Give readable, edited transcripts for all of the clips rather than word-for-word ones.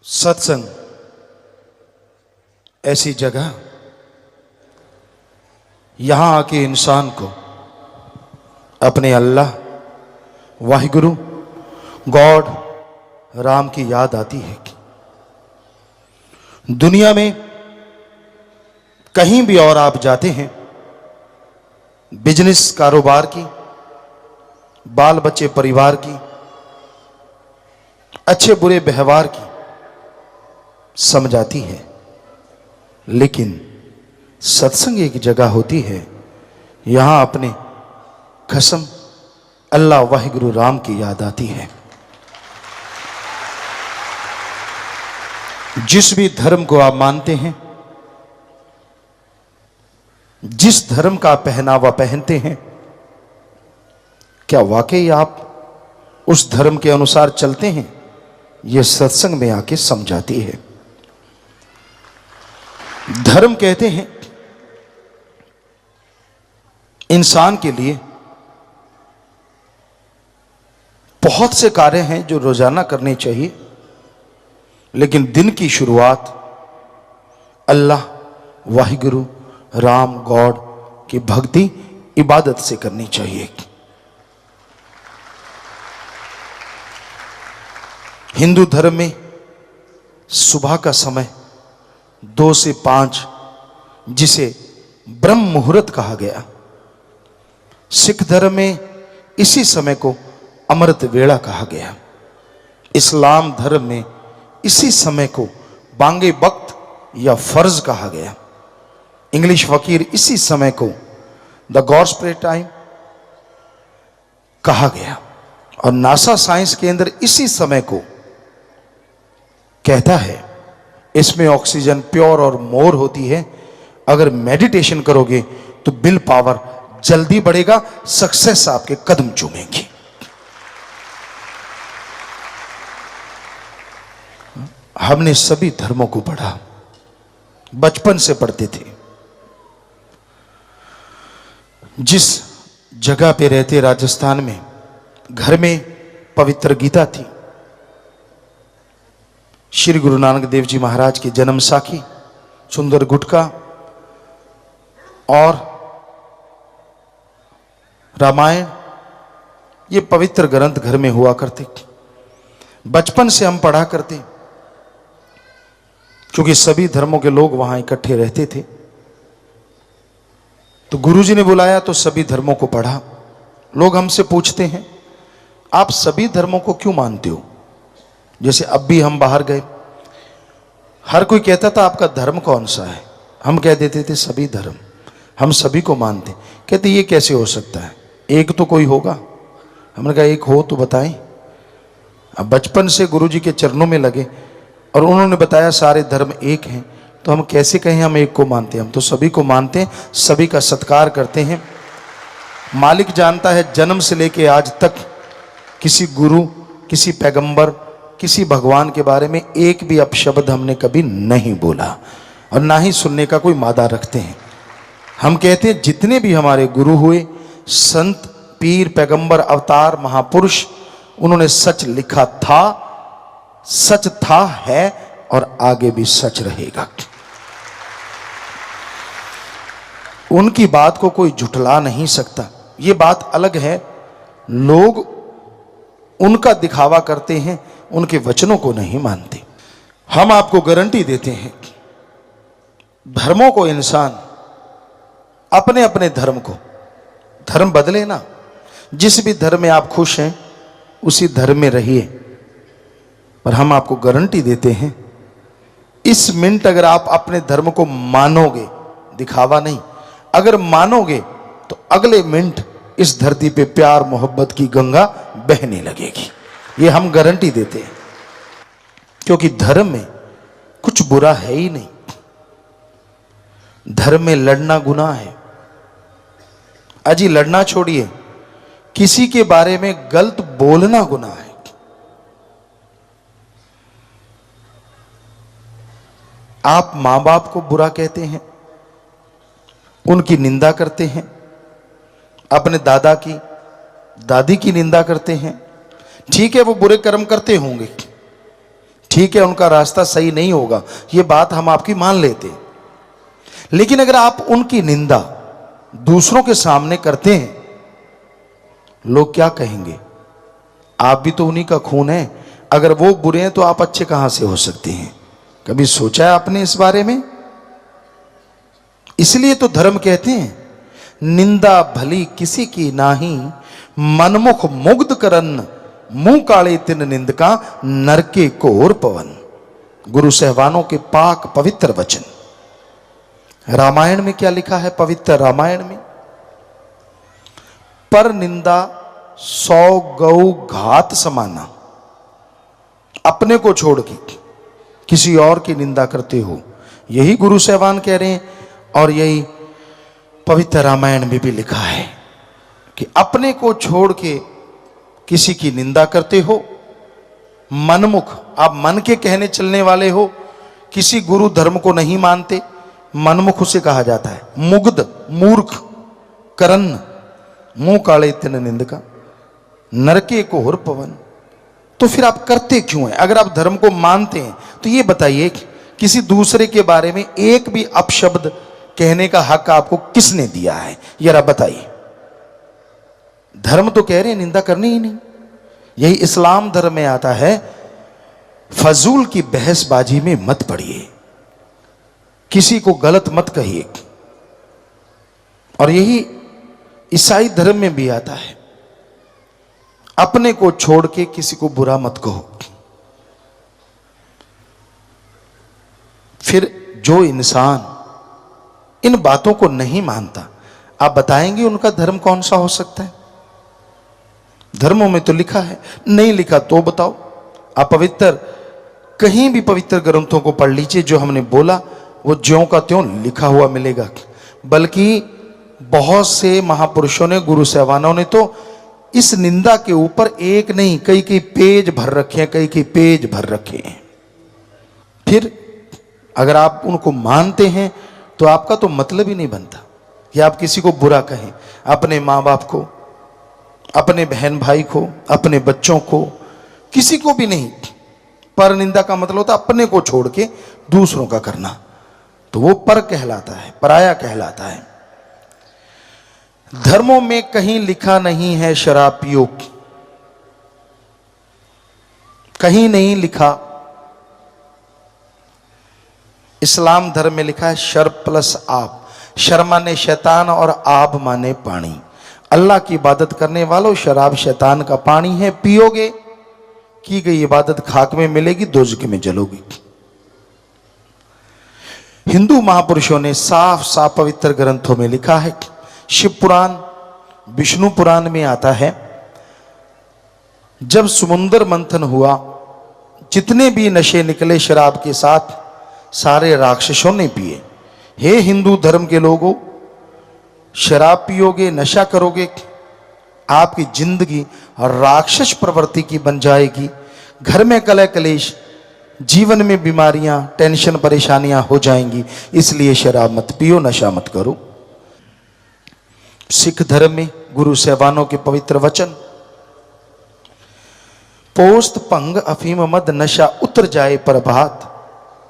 सत्संग ऐसी जगह, यहां आके इंसान को अपने अल्लाह, वाहिगुरु, गॉड, राम की याद आती है। दुनिया में कहीं भी और आप जाते हैं, बिजनेस कारोबार की, बाल बच्चे परिवार की, अच्छे बुरे व्यवहार की समझ आती है, लेकिन सत्संग एक जगह होती है, यहां अपने कसम अल्लाह वाहिगुरु राम की याद आती है। जिस भी धर्म को आप मानते हैं, जिस धर्म का पहनावा पहनते हैं, क्या वाकई आप उस धर्म के अनुसार चलते हैं? यह सत्संग में आके समझाती है। धर्म कहते हैं इंसान के लिए बहुत से कार्य हैं जो रोजाना करने चाहिए, लेकिन दिन की शुरुआत अल्लाह, वाहिगुरु, राम, गॉड की भक्ति, इबादत से करनी चाहिए। हिंदू धर्म में सुबह का समय 2 से 5, जिसे ब्रह्म मुहूर्त कहा गया, सिख धर्म में इसी समय को अमृत वेला कहा गया, इस्लाम धर्म में इसी समय को बांगे वक्त या फर्ज कहा गया, इंग्लिश फकीर इसी समय को द गॉड्स प्रे टाइम कहा गया, और नासा साइंस केंद्र इसी समय को कहता है इसमें ऑक्सीजन प्योर और मोर होती है, अगर मेडिटेशन करोगे तो विल पावर जल्दी बढ़ेगा, सक्सेस आपके कदम चूमेगी। हमने सभी धर्मों को पढ़ा, बचपन से पढ़ते थे। जिस जगह पे रहते राजस्थान में, घर में पवित्र गीता थी, श्री गुरु नानक देव जी महाराज की जन्म साखी, सुंदर गुटका और रामायण, ये पवित्र ग्रंथ घर में हुआ करते। बचपन से हम पढ़ा करते, क्योंकि सभी धर्मों के लोग वहां इकट्ठे रहते थे, तो गुरुजी ने बुलाया तो सभी धर्मों को पढ़ा। लोग हमसे पूछते हैं आप सभी धर्मों को क्यों मानते हो? जैसे अब भी हम बाहर गए, हर कोई कहता था आपका धर्म कौन सा है? हम कह देते थे सभी धर्म, हम सभी को मानते। कहते ये कैसे हो सकता है, एक तो कोई होगा। हमने कहा एक हो तो बताएं। अब बचपन से गुरुजी के चरणों में लगे और उन्होंने बताया सारे धर्म एक हैं, तो हम कैसे कहें हम एक को मानते हैं? हम तो सभी को मानते हैं, सभी का सत्कार करते हैं। मालिक जानता है जन्म से लेके आज तक किसी गुरु, किसी पैगंबर, किसी भगवान के बारे में एक भी अपशब्द हमने कभी नहीं बोला, और ना ही सुनने का कोई मादा रखते हैं। हम कहते हैं जितने भी हमारे गुरु हुए, संत, पीर, पैगंबर, अवतार, महापुरुष, उन्होंने सच लिखा था, सच था, है और आगे भी सच रहेगा। उनकी बात को कोई झुठला नहीं सकता। ये बात अलग है, लोग उनका दिखावा करते हैं, उनके वचनों को नहीं मानते। हम आपको गारंटी देते हैं, धर्मों को इंसान अपने अपने धर्म को, धर्म बदले ना, जिस भी धर्म में आप खुश हैं उसी धर्म में रहिए। पर हम आपको गारंटी देते हैं, इस मिनट अगर आप अपने धर्म को मानोगे, दिखावा नहीं, अगर मानोगे तो अगले मिनट इस धरती पे प्यार मोहब्बत की गंगा बहने लगेगी। ये हम गारंटी देते हैं, क्योंकि धर्म में कुछ बुरा है ही नहीं। धर्म में लड़ना गुनाह है। अजी लड़ना छोड़िए, किसी के बारे में गलत बोलना गुनाह है। आप मां बाप को बुरा कहते हैं, उनकी निंदा करते हैं, अपने दादा की, दादी की निंदा करते हैं, ठीक है वो बुरे कर्म करते होंगे, ठीक है, उनका रास्ता सही नहीं होगा, ये बात हम आपकी मान लेते, लेकिन अगर आप उनकी निंदा दूसरों के सामने करते हैं, लोग क्या कहेंगे? आप भी तो उन्हीं का खून है, अगर वो बुरे हैं तो आप अच्छे कहां से हो सकते हैं? कभी सोचा है आपने इस बारे में? इसलिए तो धर्म कहते हैं, निंदा भली किसी की नाही, मनमुख मुग्ध करन, मुंह काले तिन निंदका, नरके कोर पवन। गुरु सहवानों के पाक पवित्र वचन। रामायण में क्या लिखा है? पवित्र रामायण में, पर निंदा 100 गौ घात समाना। अपने को छोड़ के किसी और की निंदा करते हो, यही गुरु सहवान कह रहे हैं, और यही पवित्र रामायण में भी लिखा है कि अपने को छोड़ के किसी की निंदा करते हो, मनमुख, आप मन के कहने चलने वाले हो, किसी गुरु धर्म को नहीं मानते, मनमुख उसे कहा जाता है, मुग्ध मूर्ख, करन मुंह काले तिन निंदका, नरके को हुर पवन। तो फिर आप करते क्यों हैं? अगर आप धर्म को मानते हैं तो ये बताइए, किसी दूसरे के बारे में एक भी अपशब्द कहने का हक आपको किसने दिया है? जरा बताइए। धर्म तो कह रहे हैं निंदा करनी ही नहीं। यही इस्लाम धर्म में आता है, फजूल की बहसबाजी में मत पड़िए, किसी को गलत मत कहिए। और यही ईसाई धर्म में भी आता है, अपने को छोड़ के किसी को बुरा मत कहो। फिर जो इंसान इन बातों को नहीं मानता, आप बताएंगे उनका धर्म कौन सा हो सकता है? धर्मों में तो लिखा है, नहीं लिखा तो बताओ। आप पवित्र, कहीं भी पवित्र ग्रंथों को पढ़ लीजिए, जो हमने बोला वो ज्यों का त्यों लिखा हुआ मिलेगा। बल्कि बहुत से महापुरुषों ने, गुरु सहवानों ने तो इस निंदा के ऊपर एक नहीं कई कई पेज भर रखे हैं, कई कई पेज भर रखे हैं। फिर अगर आप उनको मानते हैं तो आपका तो मतलब ही नहीं बनता कि आप किसी को बुरा कहें, अपने माँ बाप को, अपने बहन भाई को, अपने बच्चों को, किसी को भी नहीं। पर निंदा का मतलब होता है अपने को छोड़ के दूसरों का करना, तो वो पर कहलाता है, पराया कहलाता है। धर्मों में कहीं लिखा नहीं है शराब पियो, कहीं नहीं लिखा। इस्लाम धर्म में लिखा है शर प्लस आब। शर माने शैतान और आब माने पानी। अल्लाह की इबादत करने वालों, शराब शैतान का पानी है, पियोगे की गई इबादत खाक में मिलेगी, दोजख में जलोगी। हिंदू महापुरुषों ने साफ साफ पवित्र ग्रंथों में लिखा है। शिव पुराण, विष्णु पुराण में आता है, जब समुद्र मंथन हुआ, जितने भी नशे निकले शराब के साथ, सारे राक्षसों ने पिए। हे हिंदू धर्म के लोगों, शराब पियोगे, नशा करोगे, आपकी जिंदगी राक्षस प्रवृत्ति की बन जाएगी। घर में कलह कलेश, जीवन में बीमारियां, टेंशन, परेशानियां हो जाएंगी। इसलिए शराब मत पियो, नशा मत करो। सिख धर्म में गुरु सहबानों के पवित्र वचन, पोस्त भंग अफीम मद नशा उतर जाए प्रभात,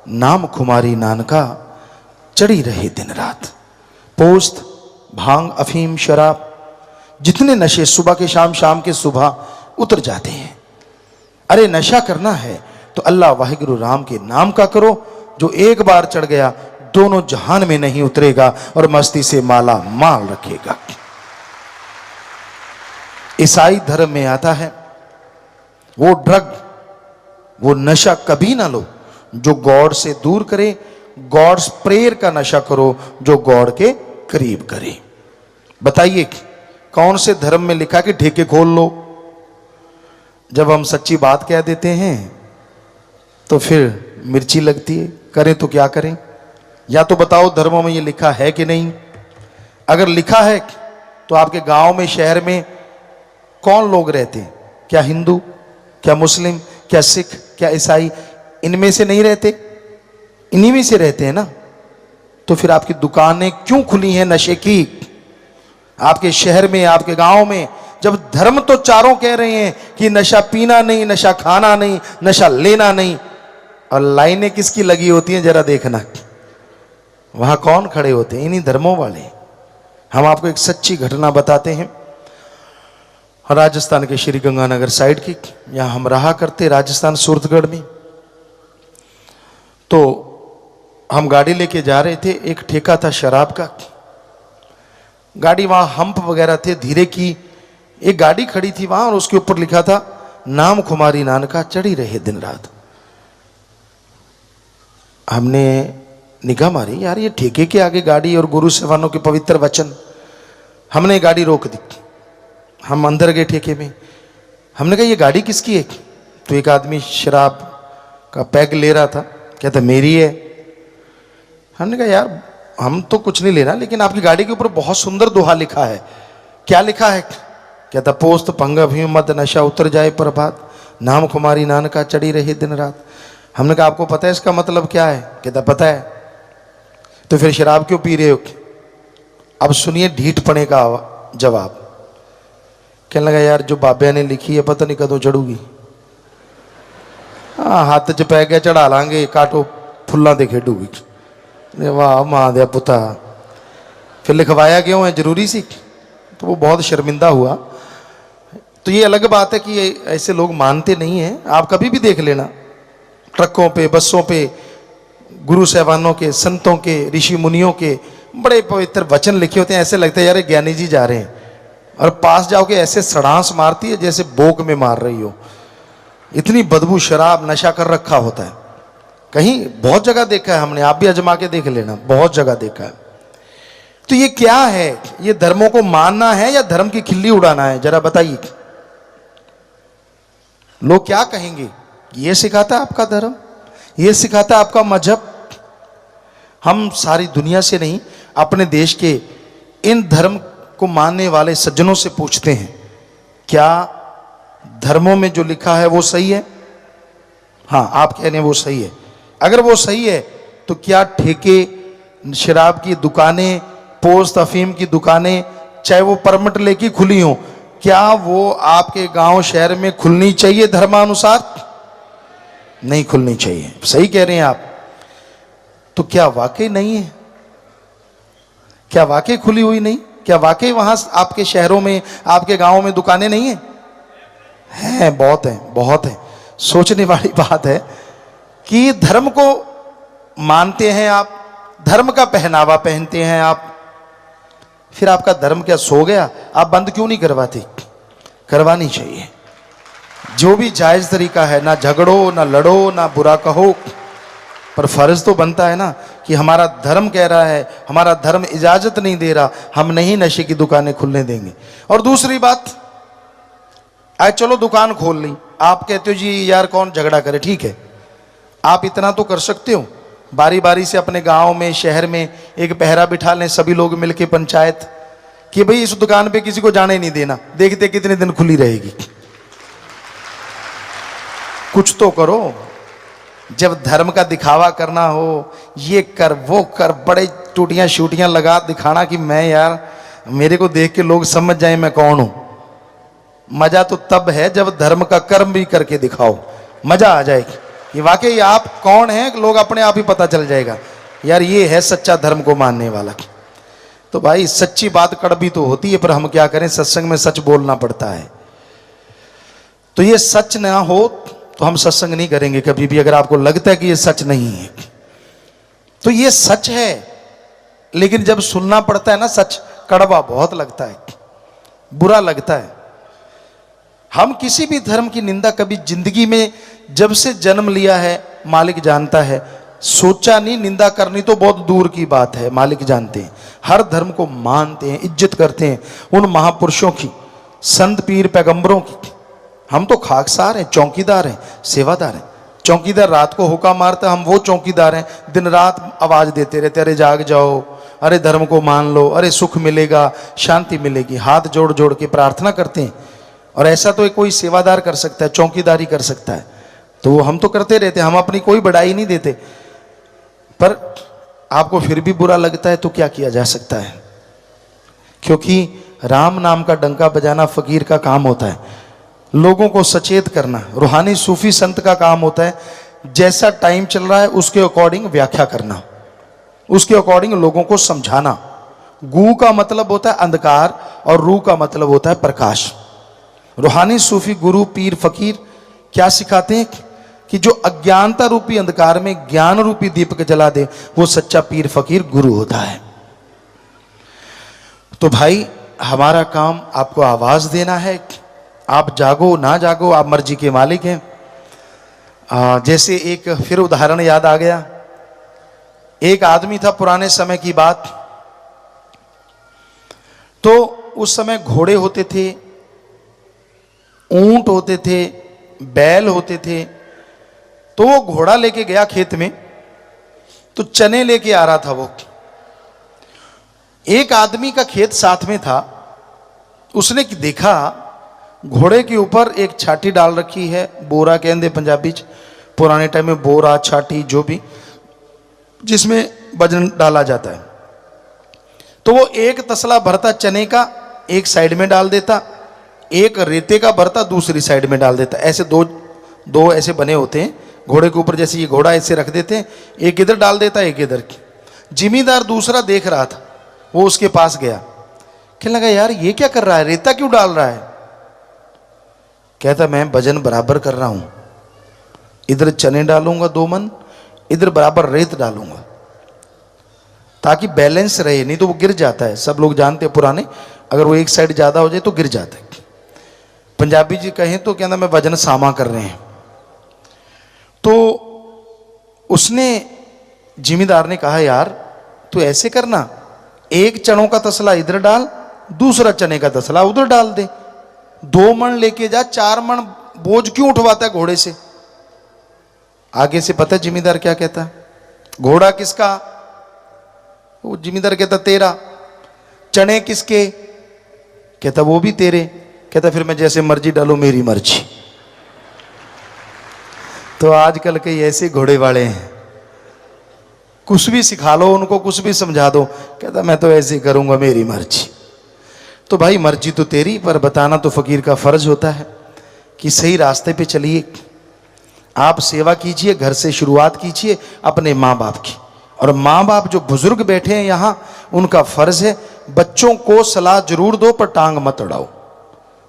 नाम खुमारी नानका चढ़ी रहे दिन रात। पोस्त, भांग, अफीम, शराब, जितने नशे सुबह के शाम, शाम के सुबह उतर जाते हैं। अरे नशा करना है तो अल्लाह वाहिगुरु राम के नाम का करो, जो एक बार चढ़ गया दोनों जहान में नहीं उतरेगा और मस्ती से माला माल रखेगा। ईसाई धर्म में आता है, वो ड्रग, वो नशा कभी ना लो जो गॉड से दूर करे। गॉड्स प्रेयर का नशा करो जो गॉड के करीब करे। बताइए कौन से धर्म में लिखा कि ठेके खोल लो? जब हम सच्ची बात कह देते हैं तो फिर मिर्ची लगती है, करें तो क्या करें? या तो बताओ धर्मों में ये लिखा है कि नहीं? अगर लिखा है तो आपके गांव में, शहर में कौन लोग रहते हैं? क्या हिंदू, क्या मुस्लिम, क्या सिख, क्या ईसाई? इनमें से नहीं रहते, इन्हीं में से रहते हैं ना। तो फिर आपकी दुकानें क्यों खुली हैं नशे की आपके शहर में, आपके गांव में? जब धर्म तो चारों कह रहे हैं कि नशा पीना नहीं, नशा खाना नहीं, नशा लेना नहीं, और लाइनें किसकी लगी होती हैं जरा देखना, वहां कौन खड़े होते हैं? इन्हीं धर्मों वाले। हम आपको एक सच्ची घटना बताते हैं राजस्थान के श्री गंगानगर साइड की। यहां हम रहा करते राजस्थान सूरतगढ़ में। तो हम गाड़ी लेके जा रहे थे, एक ठेका था शराब का। गाड़ी वहां हम्प वगैरह थे, धीरे की एक गाड़ी खड़ी थी वहां और उसके ऊपर लिखा था नाम खुमारी नानका चढ़ी रहे दिन रात। हमने निगाह मारी, यार ये ठेके के आगे गाड़ी और गुरु सेवानों के पवित्र वचन। हमने गाड़ी रोक दी, हम अंदर गए ठेके में। हमने कहा ये गाड़ी किसकी है? तो एक आदमी शराब का पैग ले रहा था, कहता मेरी है। हमने कहा यार हम तो कुछ नहीं लेना, लेकिन आपकी गाड़ी के ऊपर बहुत सुंदर दोहा लिखा है। क्या लिखा है? कहता पोस्त पंगा भी मत नशा उतर जाए प्रभात, नाम कुमारी नानका चढ़ी रही दिन रात। हमने कहा आपको पता है इसका मतलब क्या है? कहता पता है। तो फिर शराब क्यों पी रहे हो? अब सुनिए ढीठपने का जवाब। कहने लगा यार जो बाबे ने लिखी है पता नहीं कदों चढ़ूगी। हाँ हाथ च पै गया चढ़ा लांगे, काटो फुल्लां ते खेडूगी। वाह मां दे पुता, फिर लिखवाया क्यों है? जरूरी सी। तो वो बहुत शर्मिंदा हुआ। तो ये अलग बात है कि ऐसे लोग मानते नहीं हैं। आप कभी भी देख लेना, ट्रकों पे बसों पे गुरु साहबानों के, संतों के, ऋषि मुनियों के बड़े पवित्र वचन लिखे होते हैं। ऐसे लगता है यार ज्ञानी जी जा रहे हैं, और पास जाओगे ऐसे सड़ांस मारती है जैसे बोक में मार रही हो। इतनी बदबू, शराब नशा कर रखा होता है। कहीं बहुत जगह देखा है हमने, आप भी आजमा के देख लेना, बहुत जगह देखा है। तो ये क्या है? ये धर्मों को मानना है या धर्म की खिल्ली उड़ाना है? जरा बताइए। लोग क्या कहेंगे? ये सिखाता है आपका धर्म, ये सिखाता है आपका मजहब। हम सारी दुनिया से नहीं, अपने देश के इन धर्म को मानने वाले सज्जनों से पूछते हैं क्या धर्मों में जो लिखा है वो सही है? हाँ आप कह रहे हैं वो सही है। अगर वो सही है तो क्या ठेके, शराब की दुकानें, पोस्त अफीम की दुकानें, चाहे वो परमिट लेके खुली हो, क्या वो आपके गांव शहर में खुलनी चाहिए धर्मानुसार? नहीं खुलनी चाहिए। सही कह रहे हैं आप। तो क्या वाकई नहीं है? क्या वाकई खुली हुई नहीं? क्या वाकई वहां आपके शहरों में, आपके गांवों में दुकानें नहीं है? हैं, बहुत है, बहुत है। सोचने वाली बात है कि धर्म को मानते हैं आप, धर्म का पहनावा पहनते हैं आप, फिर आपका धर्म क्या सो गया? आप बंद क्यों नहीं करवाते? करवानी चाहिए। जो भी जायज तरीका है, ना झगड़ो, ना लड़ो, ना बुरा कहो, पर फर्ज तो बनता है ना कि हमारा धर्म कह रहा है, हमारा धर्म इजाजत नहीं दे रहा, हम नहीं नशे की दुकानें खुलने देंगे। और दूसरी बात, आज चलो दुकान खोल ली, आप कहते हो जी यार कौन झगड़ा करे, ठीक है आप इतना तो कर सकते हो, बारी बारी से अपने गांव में, शहर में एक पहरा बिठा लें सभी लोग मिलके, पंचायत, कि भाई इस दुकान पे किसी को जाने नहीं देना, देखते कितने दिन खुली रहेगी। कुछ तो करो। जब धर्म का दिखावा करना हो, ये कर वो कर, बड़े टूटियां शूटियां लगा दिखाना कि मैं यार मेरे को देख के लोग समझ जाए मैं कौन हूं। मजा तो तब है जब धर्म का कर्म भी करके दिखाओ, मजा आ जाएगी कि वाकई आप कौन हैं, लोग अपने आप ही पता चल जाएगा यार ये है सच्चा धर्म को मानने वाला। तो भाई सच्ची बात कड़वी तो होती है, पर हम क्या करें, सत्संग में सच बोलना पड़ता है। तो ये सच ना हो तो हम सत्संग नहीं करेंगे कभी भी। अगर आपको लगता है कि ये सच नहीं है तो ये सच है, लेकिन जब सुनना पड़ता है ना सच, कड़वा बहुत लगता है, बुरा लगता है। हम किसी भी धर्म की निंदा कभी जिंदगी में, जब से जन्म लिया है मालिक जानता है, सोचा नहीं। निंदा करनी तो बहुत दूर की बात है, मालिक जानते हैं। हर धर्म को मानते हैं, इज्जत करते हैं, उन महापुरुषों की, संत पीर पैगंबरों की। हम तो खाकसार हैं, चौकीदार हैं, सेवादार हैं। चौकीदार रात को हुक्का मारता है, हम वो चौकीदार हैं दिन रात आवाज देते रहते, अरे जाग जाओ, अरे धर्म को मान लो, अरे सुख मिलेगा, शांति मिलेगी। हाथ जोड़ जोड़ के प्रार्थना करते हैं। और ऐसा तो कोई सेवादार कर सकता है, चौकीदारी कर सकता है, तो हम तो करते रहते हैं, हम अपनी कोई बड़ाई नहीं देते। पर आपको फिर भी बुरा लगता है तो क्या किया जा सकता है, क्योंकि राम नाम का डंका बजाना फकीर का काम होता है, लोगों को सचेत करना रूहानी सूफी संत का काम होता है जैसा टाइम चल रहा है उसके अकॉर्डिंग व्याख्या करना, उसके अकॉर्डिंग लोगों को समझाना। गू का मतलब होता है अंधकार और रू का मतलब होता है प्रकाश। रूहानी सूफी गुरु पीर फकीर क्या सिखाते हैं कि जो अज्ञानता रूपी अंधकार में ज्ञान रूपी दीपक जला दे वो सच्चा पीर फकीर गुरु होता है। तो भाई हमारा काम आपको आवाज देना है। आप जागो ना जागो आप मर्जी के मालिक हैं। जैसे एक फिर उदाहरण याद आ गया। एक आदमी था, पुराने समय की बात, तो उस समय घोड़े होते थे, ऊंट होते थे, बैल होते थे। तो वो घोड़ा लेके गया खेत में, तो चने लेके आ रहा था वो। एक आदमी का खेत साथ में था, उसने देखा घोड़े के ऊपर एक छाटी डाल रखी है, बोरा कहते पंजाबी च, पुराने टाइम में बोरा छाटी जो भी जिसमें वजन डाला जाता है। तो वो एक तसला भरता चने का एक साइड में डाल देता, एक रेते का भरता दूसरी साइड में डाल देता। ऐसे दो ऐसे बने होते हैं घोड़े के ऊपर, जैसे ये घोड़ा ऐसे रख देते हैं, एक इधर डाल देता एक इधर। जिम्मेदार दूसरा देख रहा था, वो उसके पास गया, कहने लगा यार ये क्या कर रहा है, रेता क्यों डाल रहा है? कहता मैं वजन बराबर कर रहा हूं, इधर चने डालूंगा 2 मन, इधर बराबर रेत डालूंगा ताकि बैलेंस रहे, नहीं तो वो गिर जाता है। सब लोग जानते हैं पुराने, अगर वो एक साइड ज्यादा हो जाए तो गिर जाता है। पंजाबी जी कहें तो कहना मैं वजन सामा कर रहे हैं। तो उसने जिम्मेदार ने कहा यार तू ऐसे करना, एक चनों का तसला इधर डाल, दूसरा चने का तसला उधर डाल दे, 2 मन लेके जा, 4 मन बोझ क्यों उठवाता है घोड़े से? आगे से पता है जिम्मेदार क्या कहता? घोड़ा किसका? वो जिम्मेदार कहता तेरा। चने किसके? कहता वो भी तेरे। कहता फिर मैं जैसे मर्जी डालू, मेरी मर्जी। तो आजकल के ऐसे घोड़े वाले हैं, कुछ भी सिखा लो उनको, कुछ भी समझा दो, कहता मैं तो ऐसे करूंगा, मेरी मर्जी। तो भाई मर्जी तो तेरी, पर बताना तो फकीर का फर्ज होता है कि सही रास्ते पे चलिए। आप सेवा कीजिए, घर से शुरुआत कीजिए अपने माँ बाप की। और माँ बाप जो बुजुर्ग बैठे हैं यहाँ, उनका फर्ज है बच्चों को सलाह जरूर दो पर टांग मत अड़ाओ।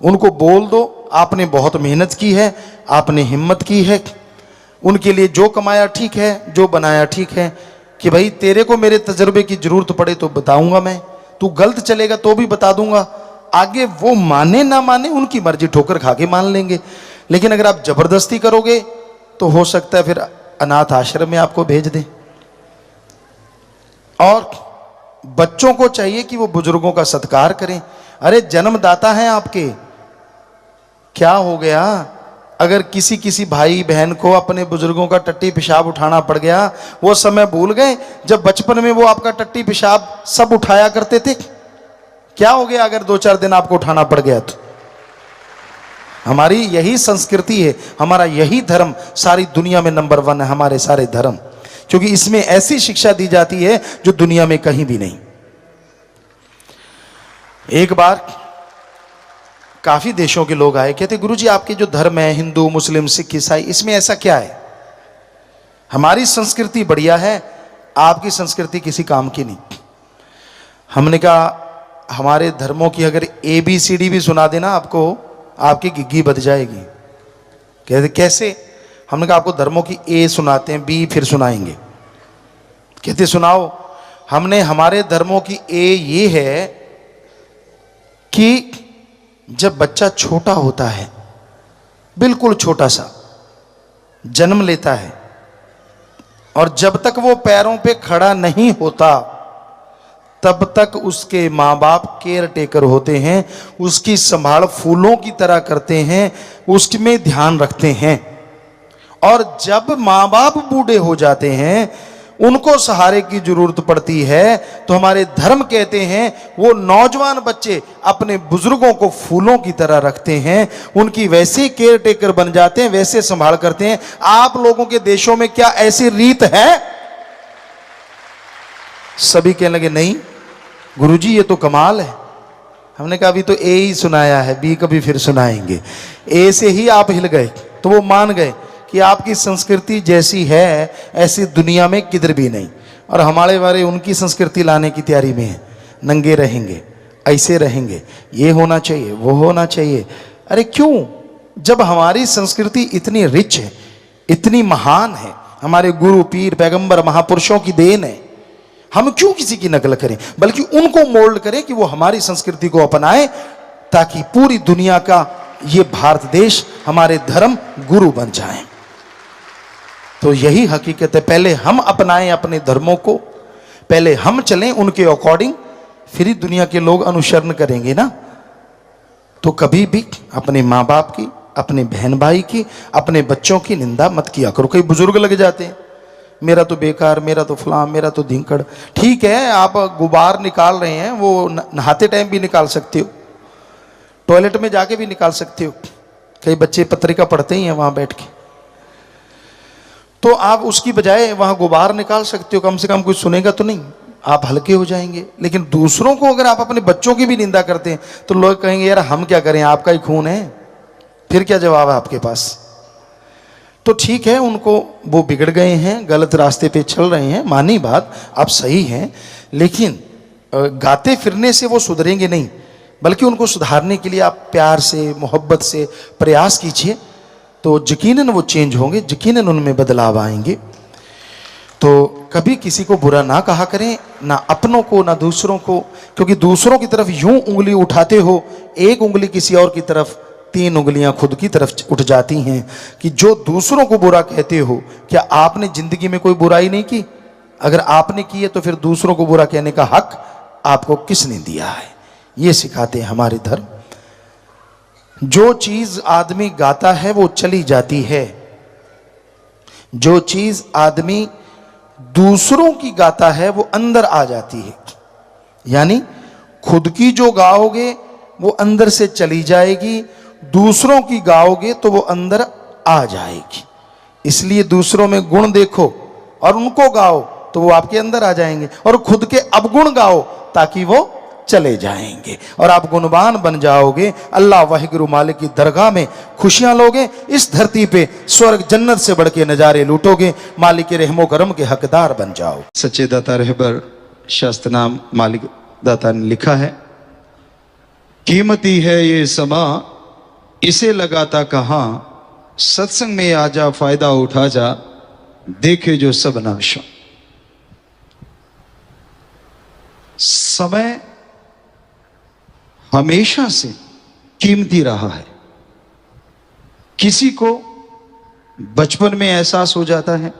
उनको बोल दो आपने बहुत मेहनत की है, आपने हिम्मत की है, उनके लिए जो कमाया ठीक है, जो बनाया ठीक है, कि भाई तेरे को मेरे तजर्बे की जरूरत पड़े तो बताऊंगा मैं, तू गलत चलेगा तो भी बता दूंगा। आगे वो माने ना माने उनकी मर्जी, ठोकर खा के मान लेंगे। लेकिन अगर आप जबरदस्ती करोगे तो हो सकता है फिर अनाथ आश्रम में आपको भेज दें। और बच्चों को चाहिए कि वो बुजुर्गों का सत्कार करें। अरे जन्मदाता हैं आपके, क्या हो गया अगर किसी भाई बहन को अपने बुजुर्गों का टट्टी पेशाब उठाना पड़ गया? वो समय भूल गए जब बचपन में वो आपका टट्टी पेशाब सब उठाया करते थे? क्या हो गया अगर 2-4 दिन आपको उठाना पड़ गया तो? हमारी यही संस्कृति है, हमारा यही धर्म सारी दुनिया में नंबर 1 है, हमारे सारे धर्म, क्योंकि इसमें ऐसी शिक्षा दी जाती है जो दुनिया में कहीं भी नहीं। एक बार काफी देशों के लोग आए, कहते गुरुजी आपके जो धर्म है, हिंदू मुस्लिम सिख ईसाई, इसमें ऐसा क्या है? हमारी संस्कृति बढ़िया है, आपकी संस्कृति किसी काम की नहीं। हमने कहा हमारे धर्मों की अगर ABCD भी सुना देना आपको, आपकी गिग्गी बज जाएगी। कहते कैसे? हमने कहा आपको धर्मों की A सुनाते हैं, B फिर सुनाएंगे। कहते सुनाओ। हमने हमारे धर्मों की A ये है कि जब बच्चा छोटा होता है, बिल्कुल छोटा सा जन्म लेता है, और जब तक वो पैरों पे खड़ा नहीं होता तब तक उसके माँ बाप केयर टेकर होते हैं, उसकी संभाल फूलों की तरह करते हैं, उसमें ध्यान रखते हैं। और जब माँ बाप बूढ़े हो जाते हैं, उनको सहारे की जरूरत पड़ती है, तो हमारे धर्म कहते हैं वो नौजवान बच्चे अपने बुजुर्गों को फूलों की तरह रखते हैं, उनकी वैसे केयर टेकर बन जाते हैं, वैसे संभाल करते हैं। आप लोगों के देशों में क्या ऐसी रीत है? सभी कहने लगे नहीं गुरुजी ये तो कमाल है। हमने कहा अभी तो A ही सुनाया है, B कभी फिर सुनाएंगे। A से ही आप हिल गए तो वो मान गए कि आपकी संस्कृति जैसी है ऐसी दुनिया में किधर भी नहीं, और हमारे वाले उनकी संस्कृति लाने की तैयारी में है। नंगे रहेंगे, ऐसे रहेंगे, ये होना चाहिए, वो होना चाहिए। अरे क्यों? जब हमारी संस्कृति इतनी रिच है, इतनी महान है, हमारे गुरु पीर पैगंबर महापुरुषों की देन है, हम क्यों किसी की नकल करें? बल्कि उनको मोल्ड करें कि वो हमारी संस्कृति को अपनाएं, ताकि पूरी दुनिया का ये भारत देश हमारे धर्म गुरु बन जाए। तो यही हकीकत है। पहले हम अपनाएं अपने धर्मों को, पहले हम चलें उनके अकॉर्डिंग, फिर ही दुनिया के लोग अनुसरण करेंगे ना। तो कभी भी अपने माँ बाप की, अपने बहन भाई की, अपने बच्चों की निंदा मत किया करो। कई बुजुर्ग लग जाते हैं, मेरा तो बेकार, मेरा तो फलां, मेरा तो धिंकड़। ठीक है, आप गुबार निकाल रहे हैं, वो नहाते टाइम भी निकाल सकते हो, टॉयलेट में जाके भी निकाल सकते हो। कई बच्चे पत्रिका पढ़ते ही हैं वहां बैठ के, तो आप उसकी बजाय वहां गुबार निकाल सकते हो। कम से कम कोई सुनेगा तो नहीं, आप हल्के हो जाएंगे। लेकिन दूसरों को अगर आप अपने बच्चों की भी निंदा करते हैं तो लोग कहेंगे यार हम क्या करें, आपका ही खून है, फिर क्या जवाब है आपके पास? तो ठीक है, उनको, वो बिगड़ गए हैं, गलत रास्ते पे चल रहे हैं, मानी बात, आप सही हैं, लेकिन गाते फिरने से वो सुधरेंगे नहीं, बल्कि उनको सुधारने के लिए आप प्यार से, मोहब्बत से प्रयास कीजिए, तो यकीनन वो चेंज होंगे, यकीनन उनमें बदलाव आएंगे। तो कभी किसी को बुरा ना कहा करें, ना अपनों को ना दूसरों को, क्योंकि दूसरों की तरफ यूं उंगली उठाते हो, एक उंगली किसी और की तरफ, तीन उंगलियां खुद की तरफ उठ जाती हैं। कि जो दूसरों को बुरा कहते हो, क्या आपने जिंदगी में कोई बुराई नहीं की? अगर आपने की है तो फिर दूसरों को बुरा कहने का हक आपको किसने दिया है? ये सिखाते हैं हमारे धर्म। जो चीज आदमी गाता है वो चली जाती है, जो चीज आदमी दूसरों की गाता है वो अंदर आ जाती है। यानी खुद की जो गाओगे वो अंदर से चली जाएगी, दूसरों की गाओगे तो वो अंदर आ जाएगी। इसलिए दूसरों में गुण देखो और उनको गाओ तो वो आपके अंदर आ जाएंगे, और खुद के अवगुण गाओ ताकि वो चले जाएंगे, और आप गुणवान बन जाओगे। अल्लाह वाहिगुरु मालिक की दरगाह में खुशियां लोगे, इस धरती पे स्वर्ग जन्नत से बढ़ के नजारे लूटोगे, मालिक के रहमो करम के हकदार बन जाओ। सच्चे दाता रहबर शास्त्र नाम मालिक दाता ने लिखा है, कीमती है ये समा इसे लगाता कहां, सत्संग में आजा फायदा उठा जा, देखे जो सब नाशा। समय हमेशा से कीमती रहा है। किसी को बचपन में एहसास हो जाता है,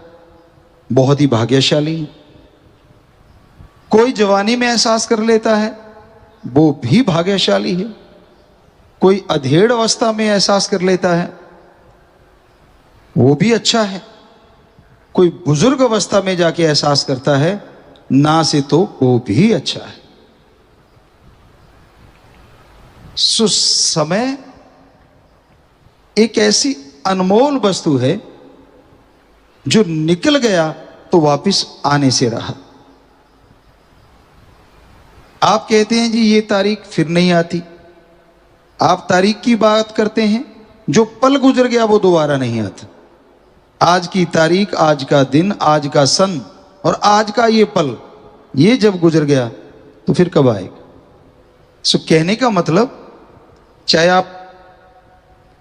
बहुत ही भाग्यशाली। कोई जवानी में एहसास कर लेता है, वो भी भाग्यशाली है। कोई अधेड़ अवस्था में एहसास कर लेता है, वो भी अच्छा है। कोई बुजुर्ग अवस्था में जाके एहसास करता है ना, से तो वो भी अच्छा है। सो समय एक ऐसी अनमोल वस्तु है जो निकल गया तो वापस आने से रहा। आप कहते हैं जी ये तारीख फिर नहीं आती, आप तारीख की बात करते हैं, जो पल गुजर गया वो दोबारा नहीं आता। आज की तारीख, आज का दिन, आज का सन और आज का ये पल, ये जब गुजर गया तो फिर कब आएगा? सो कहने का मतलब, चाहे आप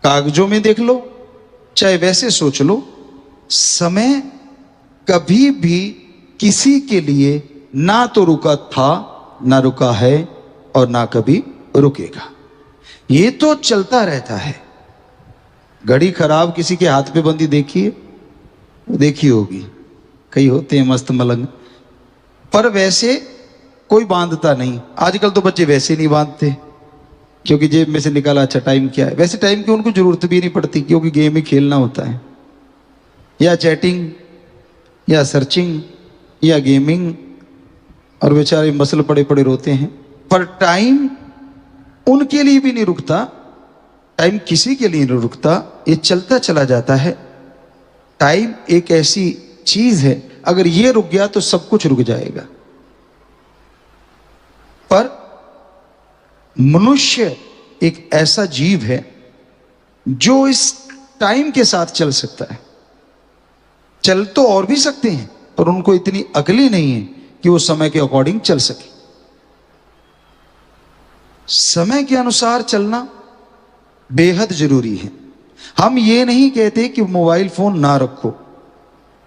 कागजों में देख लो, चाहे वैसे सोच लो, समय कभी भी किसी के लिए ना तो रुका था, ना रुका है और ना कभी रुकेगा। ये तो चलता रहता है। घड़ी खराब किसी के हाथ पे बंदी देखिए, देखी होगी, कई होते हैं मस्त मलंग, पर वैसे कोई बांधता नहीं। आजकल तो बच्चे वैसे नहीं बांधते, क्योंकि जेब में से निकाला, अच्छा टाइम क्या है। वैसे टाइम की उनको जरूरत भी नहीं पड़ती, क्योंकि गेम ही खेलना होता है, या चैटिंग या सर्चिंग या गेमिंग, और बेचारे मसल पड़े पड़े रोते हैं। पर टाइम उनके लिए भी नहीं रुकता, टाइम किसी के लिए नहीं रुकता, ये चलता चला जाता है। टाइम एक ऐसी चीज है, अगर ये रुक गया तो सब कुछ रुक जाएगा। पर मनुष्य एक ऐसा जीव है जो इस टाइम के साथ चल सकता है। चल तो और भी सकते हैं, पर उनको इतनी अकली नहीं है कि वो समय के अकॉर्डिंग चल सके। समय के अनुसार चलना बेहद जरूरी है। हम ये नहीं कहते कि मोबाइल फोन ना रखो,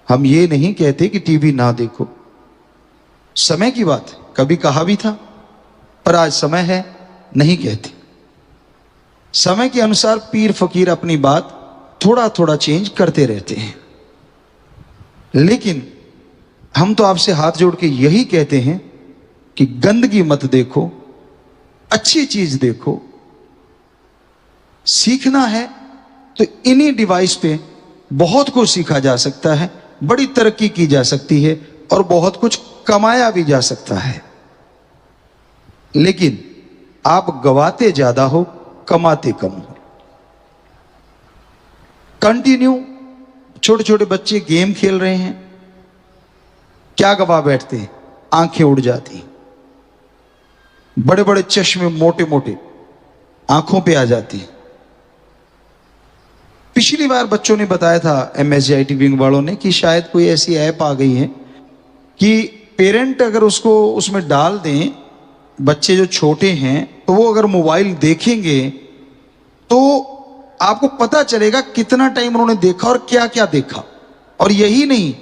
हम ये नहीं कहते कि टीवी ना देखो, समय की बात है। कभी कहा भी था, पर आज समय है नहीं कहते। समय के अनुसार पीर फकीर अपनी बात थोड़ा थोड़ा चेंज करते रहते हैं, लेकिन हम तो आपसे हाथ जोड़ के यही कहते हैं कि गंदगी मत देखो, अच्छी चीज देखो। सीखना है तो इन्हीं डिवाइस पे बहुत कुछ सीखा जा सकता है, बड़ी तरक्की की जा सकती है और बहुत कुछ कमाया भी जा सकता है। लेकिन आप गवाते ज्यादा हो, कमाते कम हो। कंटिन्यू छोटे छोटे बच्चे गेम खेल रहे हैं, क्या गवा बैठते हैं, आंखें उड़ जाती, बड़े बड़े चश्मे मोटे मोटे आंखों पे आ जाती। पिछली बार बच्चों ने बताया था MSCIT विंग वालों ने कि शायद कोई ऐसी ऐप आ गई है कि पेरेंट अगर उसको उसमें डाल दें, बच्चे जो छोटे हैं तो वो अगर मोबाइल देखेंगे तो आपको पता चलेगा कितना टाइम उन्होंने देखा और क्या क्या देखा। और यही नहीं,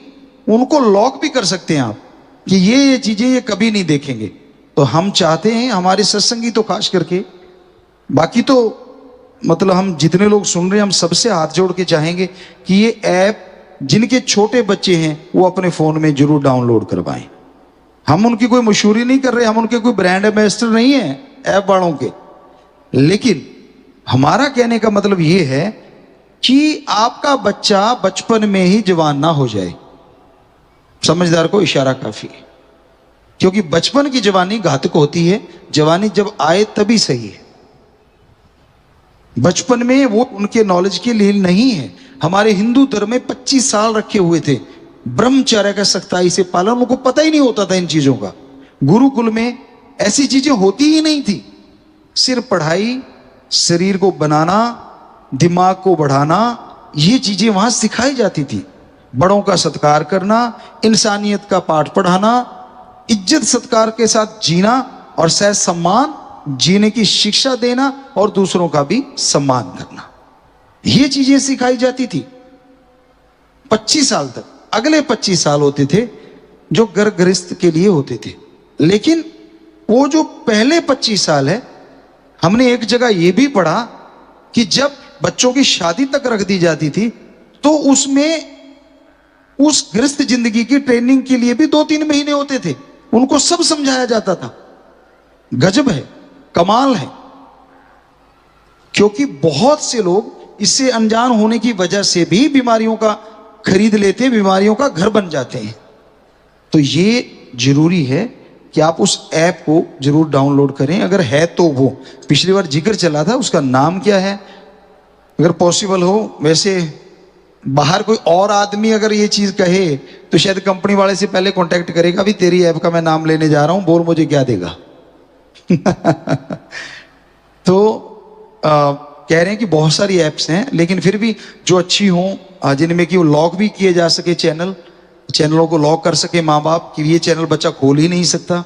उनको लॉक भी कर सकते हैं आप कि ये चीजें ये कभी नहीं देखेंगे। तो हम चाहते हैं, हमारे सत्संगी तो खास करके, बाकी तो मतलब हम जितने लोग सुन रहे हैं, हम सबसे हाथ जोड़ के चाहेंगे कि ये ऐप जिनके छोटे बच्चे हैं वो अपने फोन में जरूर डाउनलोड करवाएं। हम उनकी कोई मशहूरी नहीं कर रहे, हम उनके कोई ब्रांड एम्बेसडर नहीं है ऐप वालों के, लेकिन हमारा कहने का मतलब ये है कि आपका बच्चा बचपन में ही जवान ना हो जाए। समझदार को इशारा काफी है, क्योंकि बचपन की जवानी घातक होती है, जवानी जब आए तभी सही है। बचपन में वो उनके नॉलेज के लिए नहीं है। हमारे हिंदू धर्म में 25 साल रखे हुए थे ब्रह्मचर्य का सख्ताई से पालन, उनको पता ही नहीं होता था इन चीजों का। गुरुकुल में ऐसी चीजें होती ही नहीं थी, सिर्फ पढ़ाई, शरीर को बनाना, दिमाग को बढ़ाना, ये चीजें वहां सिखाई जाती थी। बड़ों का सत्कार करना, इंसानियत का पाठ पढ़ाना, इज्जत सत्कार के साथ जीना और सहज सम्मान जीने की शिक्षा देना और दूसरों का भी सम्मान करना, ये चीजें सिखाई जाती थी 25 साल तक। अगले 25 साल होते थे जो घर गृहस्थ के लिए होते थे, लेकिन वो जो पहले 25 साल है, हमने एक जगह ये भी पढ़ा कि जब बच्चों की शादी तक रख दी जाती थी तो उसमें उस गृहस्थ जिंदगी की ट्रेनिंग के लिए भी 2-3 महीने होते थे, उनको सब समझाया जाता था। गजब है, कमाल है, क्योंकि बहुत से लोग इससे अनजान होने की वजह से भी बीमारियों का खरीद लेते, बीमारियों का घर बन जाते हैं। तो ये जरूरी है कि आप उस ऐप को जरूर डाउनलोड करें, अगर है तो। वो पिछली बार जिक्र चला था, उसका नाम क्या है, अगर पॉसिबल हो। वैसे बाहर कोई और आदमी अगर ये चीज कहे तो शायद कंपनी वाले से पहले कांटेक्ट करेगा, अभी तेरी ऐप का मैं नाम लेने जा रहा हूं, बोल मुझे क्या देगा। तो कह रहे हैं कि बहुत सारी ऐप्स हैं, लेकिन फिर भी जो अच्छी हों, जिनमें कि वो लॉक भी किए जा सके, चैनलों को लॉक कर सके माँ बाप कि ये चैनल बच्चा खोल ही नहीं सकता।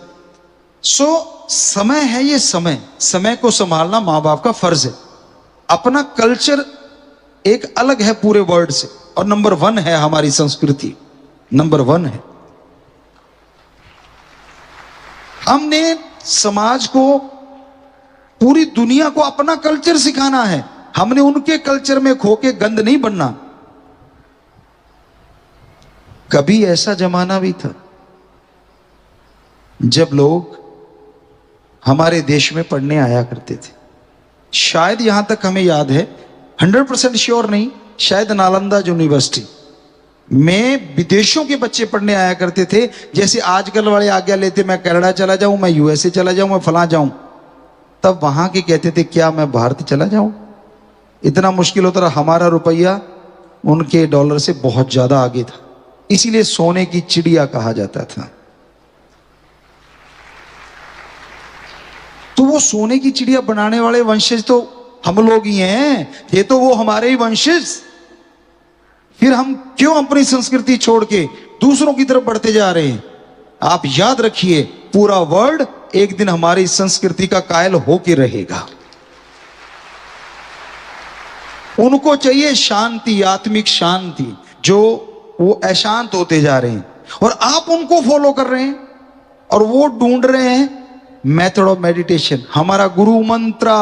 समय है, ये समय को संभालना माँ बाप का फर्ज है। अपना कल्चर एक अलग है पूरे वर्ल्ड से, और नंबर 1 है हमारी संस्कृति, नंबर 1 है। हमने समाज को, पूरी दुनिया को अपना कल्चर सिखाना है, हमने उनके कल्चर में खो के गंद नहीं बनना। कभी ऐसा जमाना भी था जब लोग हमारे देश में पढ़ने आया करते थे, शायद यहां तक हमें याद है, 100% श्योर नहीं, शायद नालंदा यूनिवर्सिटी में विदेशों के बच्चे पढ़ने आया करते थे। जैसे आजकल वाले आज्ञा लेते, मैं कनाडा चला जाऊं, मैं USA चला जाऊं, मैं फलां जाऊं, तब वहां के कहते थे क्या मैं भारत चला जाऊं। इतना मुश्किल होता रहा, हमारा रुपया उनके डॉलर से बहुत ज्यादा आगे था, इसीलिए सोने की चिड़िया कहा जाता था। तो वो सोने की चिड़िया बनाने वाले वंशज तो हम लोग ही हैं, ये तो वो हमारे ही वंशज। फिर हम क्यों अपनी संस्कृति छोड़ के दूसरों की तरफ बढ़ते जा रहे हैं? आप याद रखिए, पूरा वर्ल्ड एक दिन हमारी संस्कृति का कायल होके रहेगा। उनको चाहिए शांति, आत्मिक शांति, जो वो अशांत होते जा रहे हैं और आप उनको फॉलो कर रहे हैं और वो ढूंढ रहे हैं मेथड ऑफ मेडिटेशन। हमारा गुरु मंत्र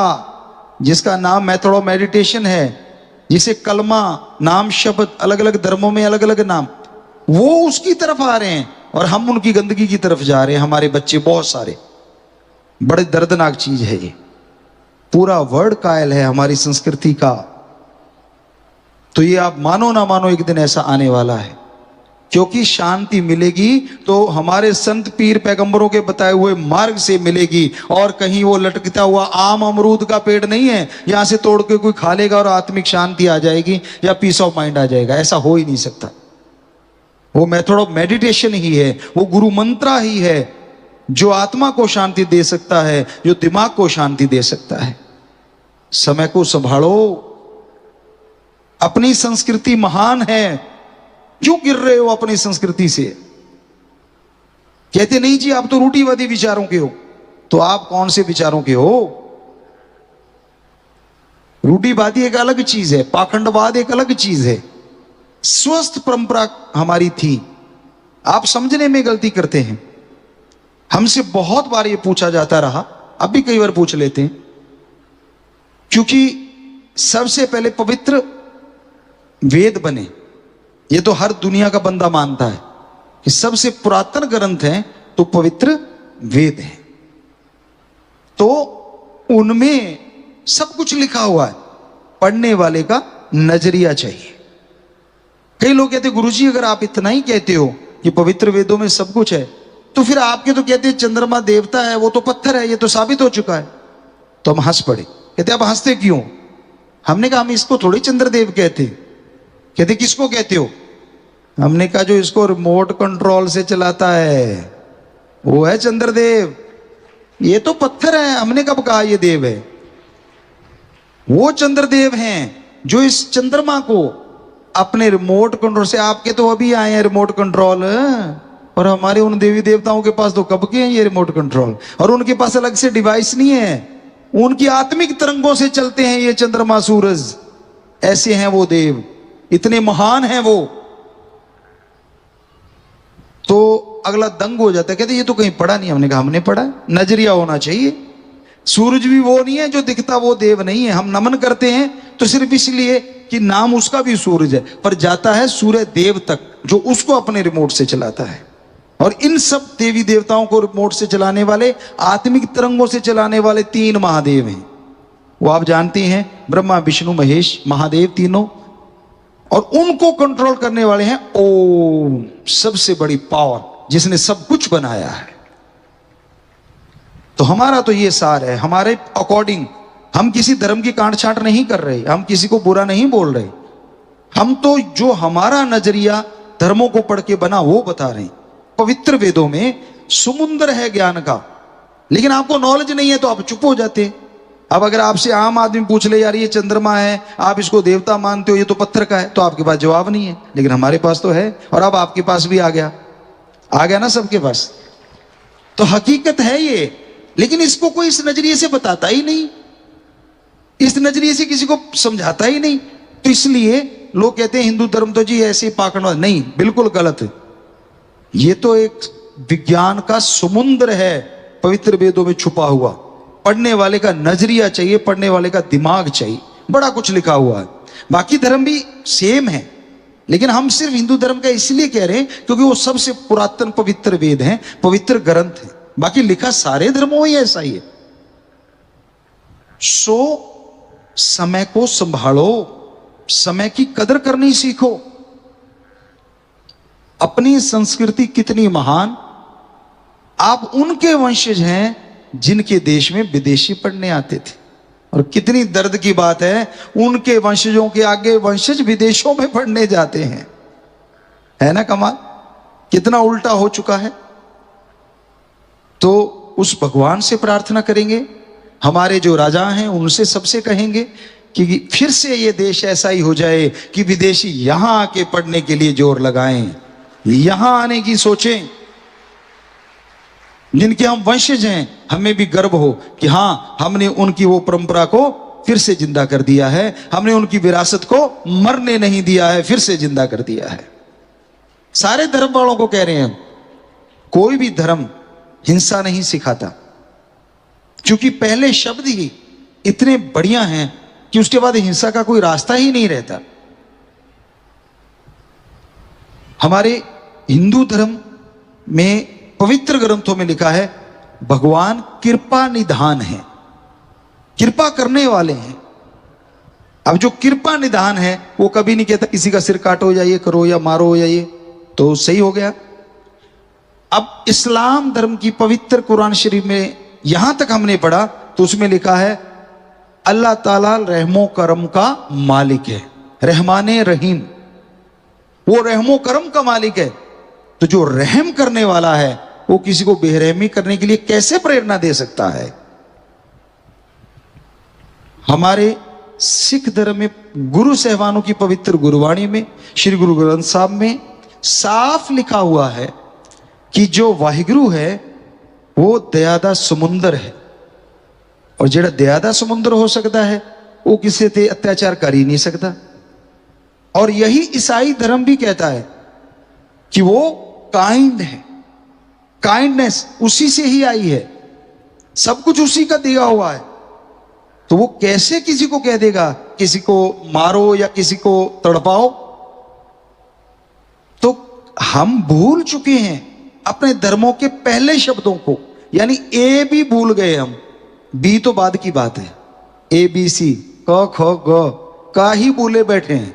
जिसका नाम मेथड ऑफ मेडिटेशन है, जिसे कलमा नाम शब्द अलग अलग धर्मों में अलग अलग नाम, वो उसकी तरफ आ रहे हैं और हम उनकी गंदगी की तरफ जा रहे हैं। हमारे बच्चे बहुत सारे, बड़े दर्दनाक चीज है ये। पूरा वर्ल्ड कायल है हमारी संस्कृति का। तो ये आप मानो ना मानो एक दिन ऐसा आने वाला है, क्योंकि शांति मिलेगी तो हमारे संत पीर पैगंबरों के बताए हुए मार्ग से मिलेगी, और कहीं वो लटकता हुआ आम अमरूद का पेड़ नहीं है, यहां से तोड़ के कोई खा लेगा और आत्मिक शांति आ जाएगी या पीस ऑफ माइंड आ जाएगा। ऐसा हो ही नहीं सकता। वो मेथड ऑफ मेडिटेशन ही है, वो गुरु मंत्र ही है जो आत्मा को शांति दे सकता है, जो दिमाग को शांति दे सकता है। समय को संभालो, अपनी संस्कृति महान है, क्यों गिर रहे हो अपनी संस्कृति से? कहते नहीं जी आप तो रूढ़िवादी विचारों के हो। तो आप कौन से विचारों के हो? रूढ़िवादी एक अलग चीज है, पाखंडवाद एक अलग चीज है। स्वस्थ परंपरा हमारी थी। आप समझने में गलती करते हैं। हमसे बहुत बार ये पूछा जाता रहा, अब भी कई बार पूछ लेते हैं, क्योंकि सबसे पहले पवित्र वेद बने। ये तो हर दुनिया का बंदा मानता है कि सबसे पुरातन ग्रंथ है तो पवित्र वेद है। तो उनमें सब कुछ लिखा हुआ है, पढ़ने वाले का नजरिया चाहिए। कई लोग कहते गुरुजी अगर आप इतना ही कहते हो कि पवित्र वेदों में सब कुछ है, तो फिर आपके तो कहते हैं चंद्रमा देवता है, वो तो पत्थर है, ये तो साबित हो चुका है। तो हम हंस पड़े। कहते आप हंसते क्यों? हमने कहा हम इसको थोड़ी चंद्रदेव कहते। कहते किसको कहते हो? हमने कहा जो इसको रिमोट कंट्रोल से चलाता है वो है चंद्रदेव, ये तो पत्थर है। हमने कब कहा ये देव है? वो चंद्रदेव हैं जो इस चंद्रमा को अपने रिमोट कंट्रोल से, आपके तो अभी आए हैं रिमोट कंट्रोल, और हमारे उन देवी देवताओं के पास तो कब के हैं ये रिमोट कंट्रोल, और उनके पास अलग से डिवाइस नहीं है, उनकी आत्मिक तरंगों से चलते हैं ये चंद्रमा सूरज। ऐसे हैं वो देव, इतने महान हैं वो। तो अगला दंग हो जाता है, कहते ये तो कहीं पढ़ा नहीं। हमने कहा हमने पढ़ा है, नजरिया होना चाहिए। सूरज भी वो नहीं है जो दिखता, वो देव नहीं है। हम नमन करते हैं तो सिर्फ इसलिए कि नाम उसका भी सूरज है, पर जाता है सूर्य देव तक जो उसको अपने रिमोट से चलाता है। और इन सब देवी देवताओं को रिमोट से चलाने वाले, आत्मिक तरंगों से चलाने वाले 3 महादेव हैं। वो आप जानते हैं, ब्रह्मा विष्णु महेश महादेव तीनों। और उनको कंट्रोल करने वाले हैं ओम, सबसे बड़ी पावर जिसने सब कुछ बनाया है। तो हमारा तो ये सार है, हमारे अकॉर्डिंग हम किसी धर्म की कांट छांट नहीं कर रहे, हम किसी को बुरा नहीं बोल रहे। हम तो जो हमारा नजरिया धर्मों को पढ़ के बना वो बता रहे हैं। पवित्र वेदों में समुद्र है ज्ञान का, लेकिन आपको नॉलेज नहीं है तो आप चुप हो जाते। अब अगर आपसे आम आदमी पूछ ले यार ये चंद्रमा है, आप इसको देवता मानते हो, ये तो पत्थर का है, तो आपके पास जवाब नहीं है। लेकिन हमारे पास तो है, और अब आपके पास भी आ गया ना सबके पास। तो हकीकत है ये, लेकिन इसको कोई इस नजरिए से बताता ही नहीं, इस नजरिए से किसी को समझाता ही नहीं। तो इसलिए लोग कहते हैं हिंदू धर्म तो जी ऐसे पाखंडवाद। नहीं, बिल्कुल गलत है। ये तो एक विज्ञान का समुद्र है पवित्र वेदों में छुपा हुआ। पढ़ने वाले का नजरिया चाहिए, पढ़ने वाले का दिमाग चाहिए। बड़ा कुछ लिखा हुआ है। बाकी धर्म भी सेम है, लेकिन हम सिर्फ हिंदू धर्म का इसलिए कह रहे हैं क्योंकि वो सबसे पुरातन पवित्र वेद हैं, पवित्र ग्रंथ है। बाकी लिखा सारे धर्मों में ऐसा ही है। सो समय को संभालो, समय की कदर करनी सीखो। अपनी संस्कृति कितनी महान, आप उनके वंशज हैं जिनके देश में विदेशी पढ़ने आते थे। और कितनी दर्द की बात है, उनके वंशजों के आगे वंशज विदेशों में पढ़ने जाते हैं। है ना कमाल, कितना उल्टा हो चुका है। तो उस भगवान से प्रार्थना करेंगे, हमारे जो राजा हैं उनसे सबसे कहेंगे कि फिर से ये देश ऐसा ही हो जाए कि विदेशी यहां आके पढ़ने के लिए जोर लगाएं, यहां आने की सोचें। जिनके हम वंशज हैं, हमें भी गर्व हो कि हां, हमने उनकी वो परंपरा को फिर से जिंदा कर दिया है, हमने उनकी विरासत को मरने नहीं दिया है, फिर से जिंदा कर दिया है। सारे धर्म वालों को कह रहे हैं, कोई भी धर्म हिंसा नहीं सिखाता, क्योंकि पहले शब्द ही इतने बढ़िया हैं कि उसके बाद हिंसा का कोई रास्ता ही नहीं रहता। हमारे हिंदू धर्म में पवित्र ग्रंथों में लिखा है, भगवान कृपा निधान है, कृपा करने वाले हैं। अब जो कृपा निधान है वो कभी नहीं कहता किसी का सिर काटो या ये करो या मारो या ये, तो सही हो गया। अब इस्लाम धर्म की पवित्र कुरान शरीफ में यहां तक हमने पढ़ा तो उसमें लिखा है, अल्लाह ताला रहमो करम का मालिक है, रहमाने रहीम, वो रहमो करम का मालिक है। तो जो रहम करने वाला है वो किसी को बेरहमी करने के लिए कैसे प्रेरणा दे सकता है? हमारे सिख धर्म में गुरु साहिबानों की पवित्र गुरुवाणी में, श्री गुरु ग्रंथ साहब में साफ लिखा हुआ है कि जो वाहिगुरु है वो दया दा समुंदर है, और जेड़ा दया दा समुंदर हो सकता है वो किसी ते अत्याचार कर ही नहीं सकता। और यही ईसाई धर्म भी कहता है कि वो काइंड है, काइंडनेस उसी से ही आई है, सब कुछ उसी का दिया हुआ है। तो वो कैसे किसी को कह देगा किसी को मारो या किसी को तड़पाओ? तो हम भूल चुके हैं अपने धर्मों के पहले शब्दों को, यानी ए भी भूल गए हम, बी तो बाद की बात है, ए बी सी क ख ग का ही भूले बैठे हैं।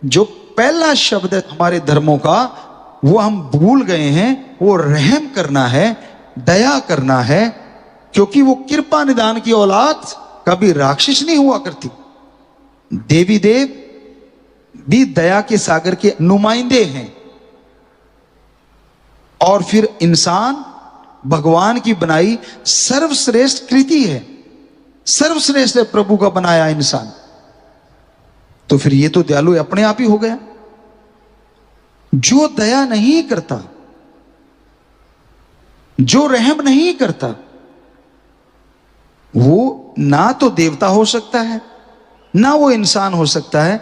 जो पहला शब्द है हमारे धर्मों का वो हम भूल गए हैं, वो रहम करना है, दया करना है, क्योंकि वो कृपा निदान की औलाद कभी राक्षस नहीं हुआ करती। देवी देव भी दया के सागर के नुमाइंदे हैं, और फिर इंसान भगवान की बनाई सर्वश्रेष्ठ कृति है, सर्वश्रेष्ठ प्रभु का बनाया इंसान। तो फिर ये तो दयालु अपने आप ही हो गया। जो दया नहीं करता, जो रहम नहीं करता, वो ना तो देवता हो सकता है ना वो इंसान हो सकता है।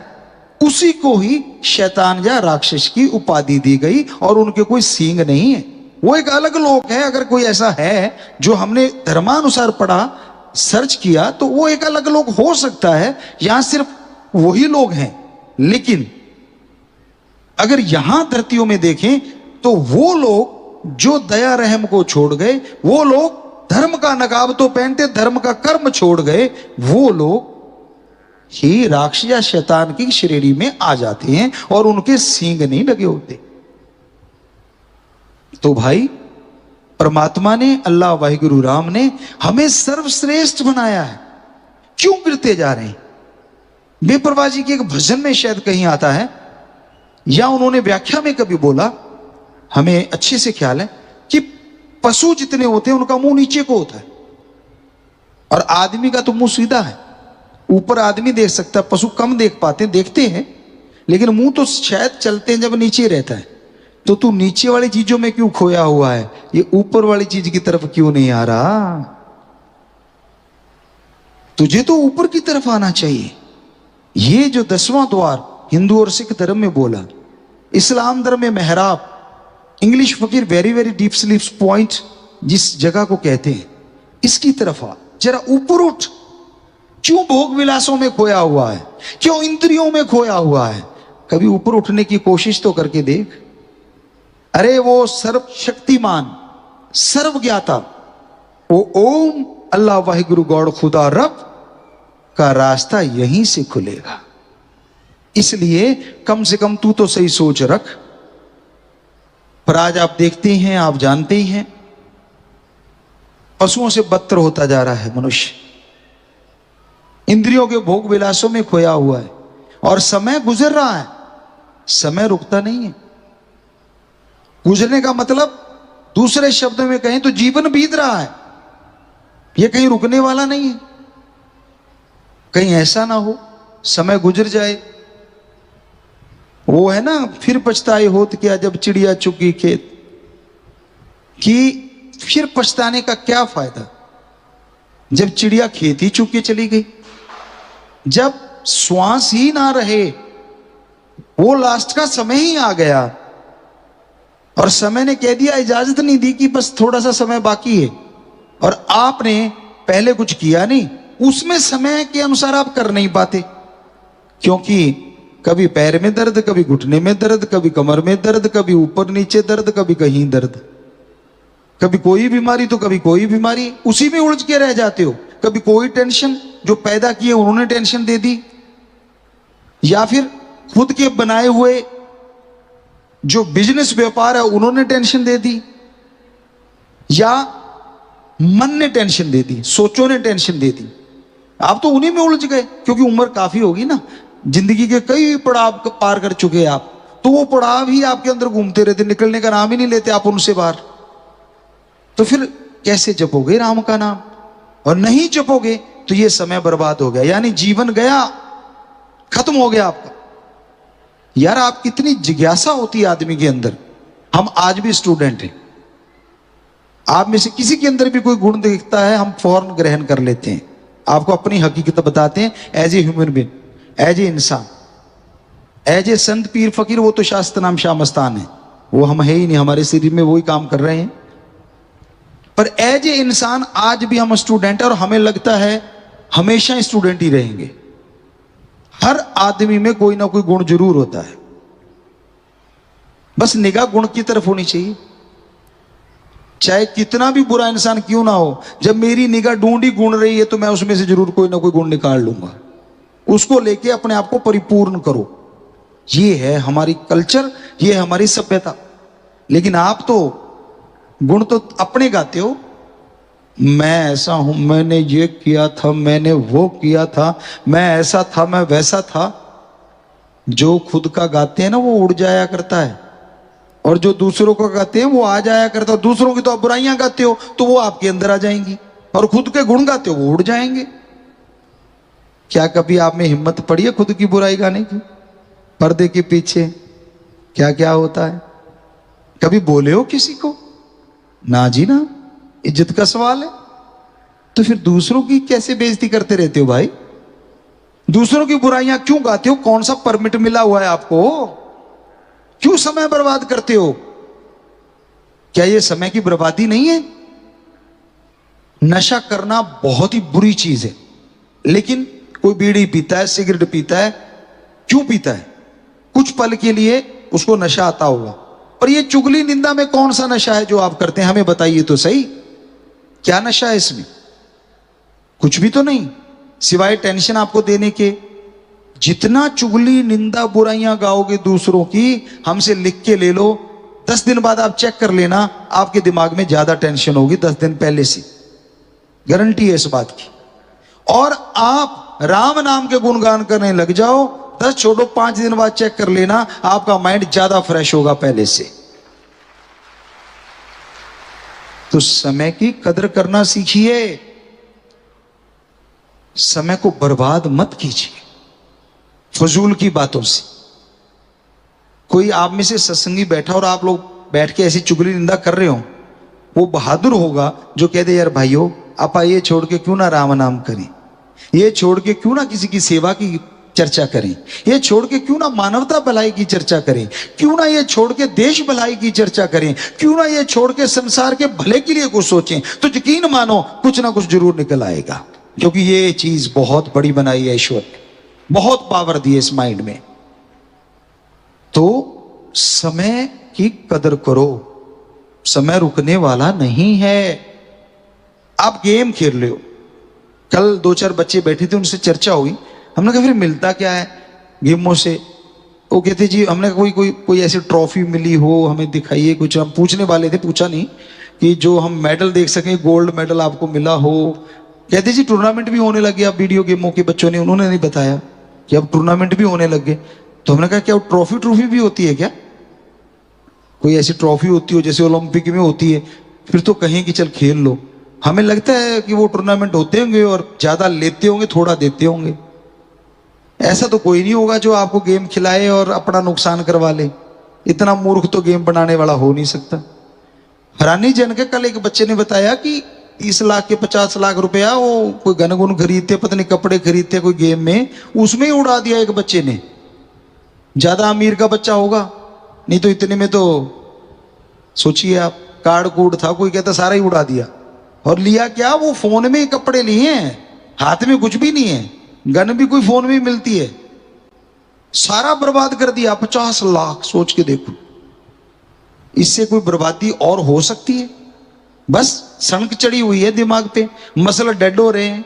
उसी को ही शैतान या राक्षस की उपाधि दी गई, और उनके कोई सींग नहीं है, वो एक अलग लोक है। अगर कोई ऐसा है जो हमने धर्मानुसार पढ़ा, सर्च किया, तो वो एक अलग लोक हो सकता है। यहां सिर्फ वही लोग हैं। लेकिन अगर यहां धरतियों में देखें तो वो लोग जो दया रहम को छोड़ गए, वो लोग धर्म का नकाब तो पहनते, धर्म का कर्म छोड़ गए, वो लोग ही राक्षस या शैतान की श्रेणी में आ जाते हैं, और उनके सींग नहीं लगे होते। तो भाई, परमात्मा ने, अल्लाह वाहिगुरु राम ने हमें सर्वश्रेष्ठ बनाया है। क्यों गिरते जा रहे हैं? बेपरवाह जी के एक भजन में शायद कहीं आता है, या उन्होंने व्याख्या में कभी बोला, हमें अच्छे से ख्याल है कि पशु जितने होते हैं उनका मुंह नीचे को होता है, और आदमी का तो मुंह सीधा है। ऊपर आदमी देख सकता है, पशु कम देख पाते, देखते हैं, लेकिन मुंह तो शायद चलते हैं जब नीचे रहता है। तो तू नीचे वाली चीजों में क्यों खोया हुआ है? ये ऊपर वाली चीज की तरफ क्यों नहीं आ रहा? तुझे तो ऊपर की तरफ आना चाहिए। ये जो 10वां द्वार हिंदू और सिख धर्म में बोला, इस्लाम धर्म में मेहराब, इंग्लिश फकीर वेरी वेरी डीप स्लीप्स पॉइंट जिस जगह को कहते हैं, इसकी तरफ आ, जरा ऊपर उठ। क्यों भोग विलासों में खोया हुआ है? क्यों इंद्रियों में खोया हुआ है? कभी ऊपर उठने की कोशिश तो करके देख। अरे वो सर्वशक्तिमान, सर्वज्ञाता, वो ओम अल्लाह वाहिगुरु गॉड खुदा रब का रास्ता यहीं से खुलेगा। इसलिए कम से कम तू तो सही सोच रख। पर आज आप देखते हैं, आप जानते ही हैं, पशुओं से बदतर होता जा रहा है मनुष्य। इंद्रियों के भोग विलासों में खोया हुआ है, और समय गुजर रहा है, समय रुकता नहीं है। गुजरने का मतलब दूसरे शब्दों में कहें तो जीवन बीत रहा है, यह कहीं रुकने वाला नहीं है। कहीं ऐसा ना हो समय गुजर जाए। वो है ना, फिर पछताए होत क्या जब चिड़िया चुगी खेत, कि फिर पछताने का क्या फायदा जब चिड़िया खेत ही चुग के चली गई, जब श्वास ही ना रहे, वो लास्ट का समय ही आ गया और समय ने कह दिया, इजाजत नहीं दी कि बस थोड़ा सा समय बाकी है, और आपने पहले कुछ किया नहीं, उसमें समय के अनुसार आप कर नहीं पाते, क्योंकि कभी पैर में दर्द, कभी घुटने में दर्द, कभी कमर में दर्द, कभी ऊपर नीचे दर्द, कभी कहीं दर्द, कभी कोई बीमारी तो कभी कोई बीमारी, उसी में उलझ के रह जाते हो। कभी कोई टेंशन, जो पैदा किए उन्होंने टेंशन दे दी, या फिर खुद के बनाए हुए जो बिजनेस व्यापार है उन्होंने टेंशन दे दी, या मन ने टेंशन दे दी, सोचों ने टेंशन दे दी। आप तो उन्हीं में उलझ गए, क्योंकि उम्र काफी होगी ना, जिंदगी के कई पड़ाव पार कर चुके आप, तो वो पड़ाव ही आपके अंदर घूमते रहते, निकलने का नाम ही नहीं लेते आप उनसे बाहर। तो फिर कैसे जपोगे राम का नाम? और नहीं जपोगे तो ये समय बर्बाद हो गया, यानी जीवन गया, खत्म हो गया आपका। यार आप कितनी जिज्ञासा होती है आदमी के अंदर। हम आज भी स्टूडेंट हैं, आप में से किसी के अंदर भी कोई गुण दिखता है हम फौरन ग्रहण कर लेते हैं, आपको अपनी हकीकत बताते हैं as a human being, as a इंसान, एज ए संत पीर फकीर, वो तो शास्त्र नाम शाह मस्तान है, वो हम है ही नहीं, हमारे शरीर में वही काम कर रहे हैं। पर एज ए इंसान आज भी हम स्टूडेंट है, और हमें लगता है हमेशा स्टूडेंट ही रहेंगे। हर आदमी में कोई ना कोई गुण जरूर होता है, बस निगाह गुण की तरफ होनी चाहिए। चाहे कितना भी बुरा इंसान क्यों ना हो, जब मेरी निगाह ढूंढी गुण रही है तो मैं उसमें से जरूर कोई ना कोई गुण निकाल लूंगा, उसको लेके अपने आप को परिपूर्ण करो। ये है हमारी कल्चर, ये है हमारी सभ्यता। लेकिन आप तो गुण तो अपने गाते हो, मैं ऐसा हूं, मैंने ये किया था, मैंने वो किया था, मैं ऐसा था, मैं वैसा था। जो खुद का गाते हैं ना वो उड़ जाया करता है, और जो दूसरों का गाते हैं वो आ जाया करता है। दूसरों की तो आप बुराइयां गाते हो तो वो आपके अंदर आ जाएंगी, और खुद के गुण गाते हो वो उड़ जाएंगे। क्या कभी आप में हिम्मत पड़ी है खुद की बुराई गाने की? पर्दे के पीछे क्या क्या होता है, कभी बोले हो किसी को? ना जी ना, इज्जत का सवाल है। तो फिर दूसरों की कैसे बेइज्जती करते रहते हो भाई? दूसरों की बुराइयां क्यों गाते हो? कौन सा परमिट मिला हुआ है आपको? क्यों समय बर्बाद करते हो? क्या यह समय की बर्बादी नहीं है? नशा करना बहुत ही बुरी चीज है, लेकिन कोई बीड़ी पीता है, सिगरेट पीता है, क्यों पीता है? कुछ पल के लिए उसको नशा आता होगा। और ये चुगली निंदा में कौन सा नशा है जो आप करते हैं? हमें बताइए तो सही, क्या नशा है इसमें? कुछ भी तो नहीं, सिवाय टेंशन आपको देने के। जितना चुगली निंदा बुराइयां गाओगे दूसरों की, हमसे लिख के ले लो, 10 दिन बाद आप चेक कर लेना, आपके दिमाग में ज्यादा टेंशन होगी 10 दिन पहले से, गारंटी है इस बात की। और आप राम नाम के गुणगान करने लग जाओ, 10 छोड़ो 5 दिन बाद चेक कर लेना, आपका माइंड ज्यादा फ्रेश होगा पहले से। तो समय की कदर करना सीखिए, समय को बर्बाद मत कीजिए फजूल की बातों से। कोई आप में से सत्संगी बैठा और आप लोग बैठ के ऐसी चुगली निंदा कर रहे हो, वो बहादुर होगा जो कह दे यार भाइयों आप ये छोड़ के क्यों ना राम नाम करें, ये छोड़ के क्यों ना किसी की सेवा की चर्चा करें, ये छोड़ के क्यों ना मानवता भलाई की चर्चा करें, क्यों ना ये छोड़ के देश भलाई की चर्चा करें, क्यों ना ये छोड़ के संसार के भले के लिए कुछ सोचें। तो यकीन मानो कुछ ना कुछ जरूर निकल आएगा, क्योंकि ये चीज बहुत बड़ी बनाई है ईश्वर ने, बहुत पावर दी है इस माइंड में। तो समय की कदर करो, समय रुकने वाला नहीं है। आप गेम खेल रहे हो, कल 2-4 बच्चे बैठे थे, उनसे चर्चा हुई, हमने कहा फिर मिलता क्या है गेमों से? वो कहते जी हमने कोई कोई कोई ऐसी ट्रॉफी मिली हो हमें दिखाइए कुछ। हम पूछने वाले थे, पूछा नहीं, कि जो हम मेडल देख सकें, गोल्ड मेडल आपको मिला हो। कहते जी टूर्नामेंट भी होने लगे अब वीडियो गेमों के बच्चों ने, उन्होंने नहीं बताया कि अब टूर्नामेंट भी होने लगे। तो हमने कहा क्या ट्रॉफी भी होती है क्या? कोई ऐसी ट्रॉफी होती हो जैसे ओलंपिक में होती है, फिर तो कहें कि चल खेल लो। हमें लगता है कि वो टूर्नामेंट होते होंगे और ज्यादा लेते होंगे, थोड़ा देते होंगे। ऐसा तो कोई नहीं होगा जो आपको गेम खिलाए और अपना नुकसान करवा ले। इतना मूर्ख तो गेम बनाने वाला हो नहीं सकता। हैरानी जन के कल एक बच्चे ने बताया कि 30 लाख के 50 लाख रुपया वो कोई गन गुन खरीदते, पता नहीं कपड़े खरीदते कोई गेम में, उसमें ही उड़ा दिया एक बच्चे ने। ज्यादा अमीर का बच्चा होगा, नहीं तो इतने में तो सोचिए आप, कार्ड कूड था कोई कहता सारा ही उड़ा दिया। और लिया क्या, वो फोन में ही कपड़े लिए हैं, हाथ में कुछ भी नहीं है, गन भी कोई फोन में मिलती है, सारा बर्बाद कर दिया। 50 लाख, सोच के देखो, इससे कोई बर्बादी और हो सकती है? बस सनक चढ़ी हुई है दिमाग पे, मसल डेड हो रहे हैं,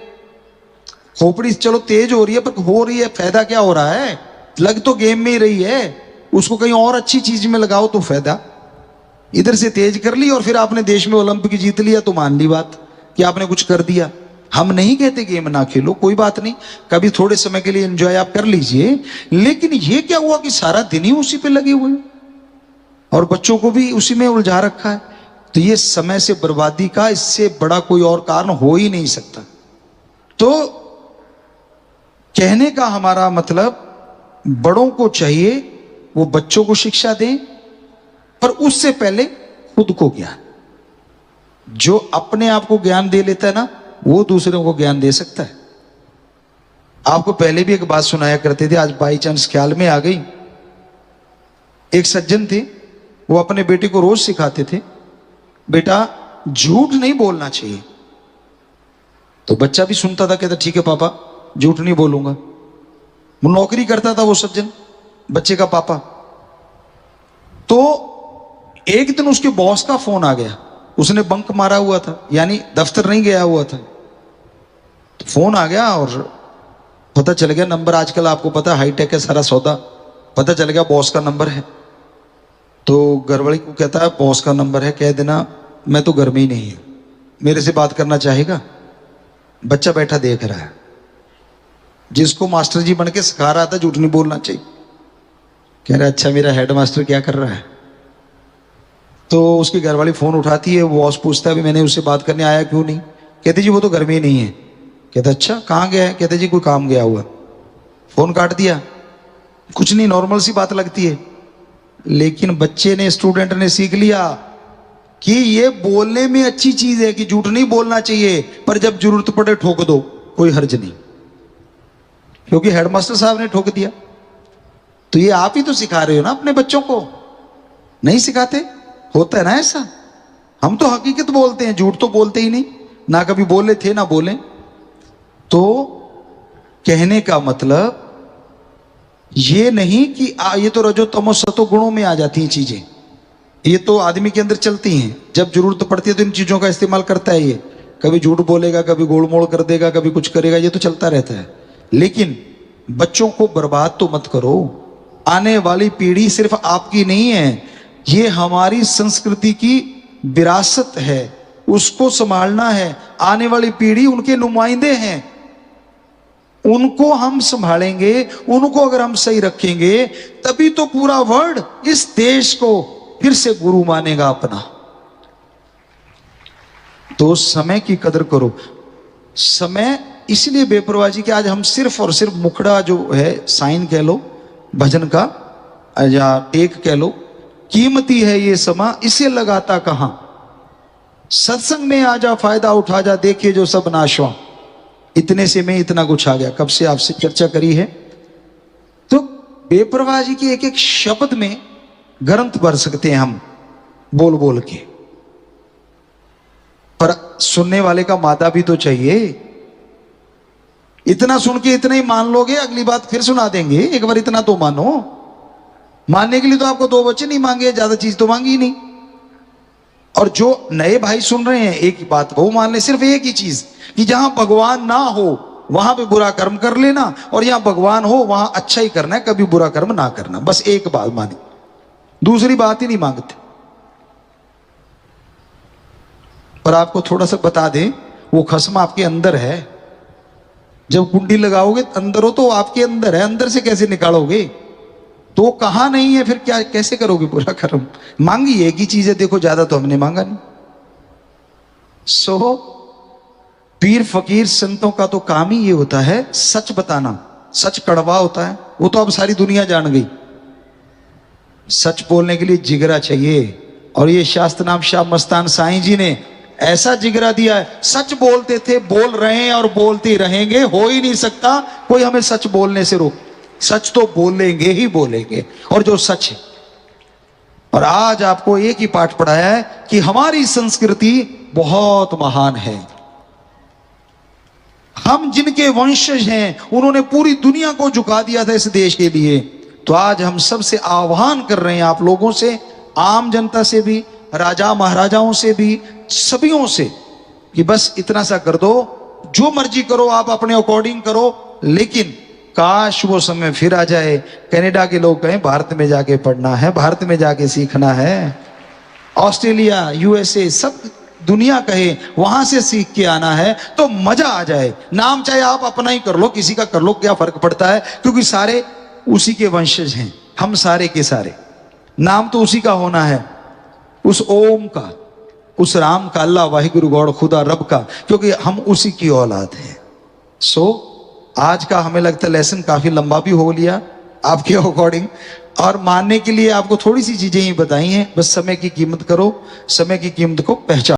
खोपड़ी चलो तेज हो रही है, पर हो रही है फायदा क्या हो रहा है? लग तो गेम में ही रही है, उसको कहीं और अच्छी चीज में लगाओ तो फायदा। इधर से तेज कर ली और फिर आपने देश में ओलंपिक जीत लिया तो मान ली बात कि आपने कुछ कर दिया। हम नहीं कहते गेम ना खेलो, कोई बात नहीं, कभी थोड़े समय के लिए एंजॉय आप कर लीजिए, लेकिन ये क्या हुआ कि सारा दिन ही उसी पे लगे हुए हैं और बच्चों को भी उसी में उलझा रखा है। तो ये समय से बर्बादी का इससे बड़ा कोई और कारण हो ही नहीं सकता। तो कहने का हमारा मतलब, बड़ों को चाहिए वो बच्चों को शिक्षा दें, पर उससे पहले खुद को ज्ञान। जो अपने आप को ज्ञान दे लेता है ना, वो दूसरों को ज्ञान दे सकता है। आपको पहले भी एक बात सुनाया करते थे, आज बाई चांस ख्याल में आ गई। एक सज्जन थे, वो अपने बेटे को रोज सिखाते थे, बेटा झूठ नहीं बोलना चाहिए। तो बच्चा भी सुनता था, कहता ठीक है पापा, झूठ नहीं बोलूंगा। वो नौकरी करता था वो सज्जन, बच्चे का पापा। तो एक दिन उसके बॉस का फोन आ गया, उसने बंक मारा हुआ था, यानी दफ्तर नहीं गया हुआ था। तो फोन आ गया और पता चल गया नंबर, आजकल आपको पता हाईटेक है सारा सौदा, पता चल गया बॉस का नंबर है। तो घरवाली को कहता है बॉस का नंबर है, कह देना मैं तो घर में ही नहीं हूं, मेरे से बात करना चाहेगा। बच्चा बैठा देख रहा है, जिसको मास्टर जी बन के सिखा रहा था झूठ नहीं बोलना चाहिए, कह रहा अच्छा मेरा हेड मास्टर क्या कर रहा है। तो उसकी घरवाली फोन उठाती है, वो बॉस पूछता है मैंने उससे बात करने आया क्यों नहीं, कहते जी वो तो घर में ही नहीं है। कहता अच्छा कहाँ गया है, कहते जी कोई काम गया हुआ। फोन काट दिया। कुछ नहीं, नॉर्मल सी बात लगती है, लेकिन बच्चे ने, स्टूडेंट ने सीख लिया कि ये बोलने में अच्छी चीज है कि झूठ नहीं बोलना चाहिए, पर जब जरूरत पड़े ठोक दो, कोई हर्ज नहीं, क्योंकि हेडमास्टर साहब ने ठोक दिया। तो ये आप ही तो सिखा रहे हो ना अपने बच्चों को, नहीं सिखाते? होता है ना ऐसा। हम तो हकीकत बोलते हैं, झूठ तो बोलते ही नहीं, ना कभी बोले थे ना बोले। तो कहने का मतलब ये नहीं कि ये तो रजो तमो सतो गुणों में आ जाती हैं चीजें, ये तो आदमी के अंदर चलती हैं, जब जरूरत पड़ती है तो इन चीजों का इस्तेमाल करता है। ये कभी झूठ बोलेगा, कभी गोलमोल कर देगा, कभी कुछ करेगा, ये तो चलता रहता है। लेकिन बच्चों को बर्बाद तो मत करो। आने वाली पीढ़ी सिर्फ आपकी नहीं है, ये हमारी संस्कृति की विरासत है, उसको संभालना है। आने वाली पीढ़ी उनके नुमाइंदे हैं, उनको हम संभालेंगे, उनको अगर हम सही रखेंगे तभी तो पूरा वर्ल्ड इस देश को फिर से गुरु मानेगा अपना। तो समय की कदर करो। समय इसलिए बेपरवाही कि आज हम सिर्फ और सिर्फ मुखड़ा जो है, साइन कह लो, भजन का या टेक कह लो, कीमती है ये समा, इसे लगाता कहां। सत्संग में आ जा, फायदा उठा जा, देखिए जो सब नाशवा। इतने से में इतना कुछ आ गया। कब से आपसे चर्चा करी है। तो बेपरवाही की एक एक शब्द में ग्रंथ भर सकते हैं हम बोल बोल के, पर सुनने वाले का मादा भी तो चाहिए। इतना सुन के इतना ही मान लोगे, अगली बात फिर सुना देंगे, एक बार इतना तो मानो। मानने के लिए तो आपको 2 बच्चे नहीं मांगे, ज्यादा चीज तो मांगी ही नहीं। और जो नए भाई सुन रहे हैं, एक ही बात वो मान ले, सिर्फ एक ही चीज कि जहां भगवान ना हो वहां पे बुरा कर्म कर लेना, और यहां भगवान हो वहां अच्छा ही करना है, कभी बुरा कर्म ना करना। बस एक बात मानी, दूसरी बात ही नहीं मांगते। पर आपको थोड़ा सा बता दें, वो खस्म आपके अंदर है। जब कुंडी लगाओगे अंदर हो तो आपके अंदर है, अंदर से कैसे निकालोगे? तो कहां नहीं है, फिर क्या कैसे करोगे बुरा कर्म? मांगी एक ही चीज है, देखो ज्यादा तो हमने मांगा नहीं। पीर फकीर संतों का तो काम ही ये होता है सच बताना, सच कड़वा होता है, वो तो अब सारी दुनिया जान गई। सच बोलने के लिए जिगरा चाहिए, और ये शास्त्र नाम शाह मस्तान साईं जी ने ऐसा जिगरा दिया है। सच बोलते थे, बोल रहे हैं और बोलते ही रहेंगे। हो ही नहीं सकता कोई हमें सच बोलने से रोक। सच तो बोलेंगे ही बोलेंगे, और जो सच है। और आज आपको एक ही पाठ पढ़ाया है कि हमारी संस्कृति बहुत महान है। हम जिनके वंशज हैं उन्होंने पूरी दुनिया को झुका दिया था इस देश के लिए। तो आज हम सबसे आह्वान कर रहे हैं, आप लोगों से, आम जनता से भी, राजा महाराजाओं से भी, सभीयों से, कि बस इतना सा कर दो, जो मर्जी करो आप अपने अकॉर्डिंग करो, लेकिन काश वो समय फिर आ जाए। कनाडा के लोग कहें भारत में जाके पढ़ना है, भारत में जाके सीखना है। ऑस्ट्रेलिया, यूएसए, सब दुनिया कहे वहां से सीख के आना है, तो मजा आ जाए। नाम चाहे आप अपना ही कर लो, किसी का कर लो, क्या फर्क पड़ता है, क्योंकि सारे उसी के वंशज हैं हम सारे के सारे। नाम तो उसी का होना है, उस ओम का, उस राम का, अल्लाह वाहिगुरु गॉड खुदा रब का, क्योंकि हम उसी की औलाद हैं। सो आज का हमें लगता है लेसन काफी लंबा भी हो लिया आपके अकॉर्डिंग, और मानने के लिए आपको थोड़ी सी चीजें ही बताई हैं। बस समय की कीमत करो, समय की कीमत को पहचानो।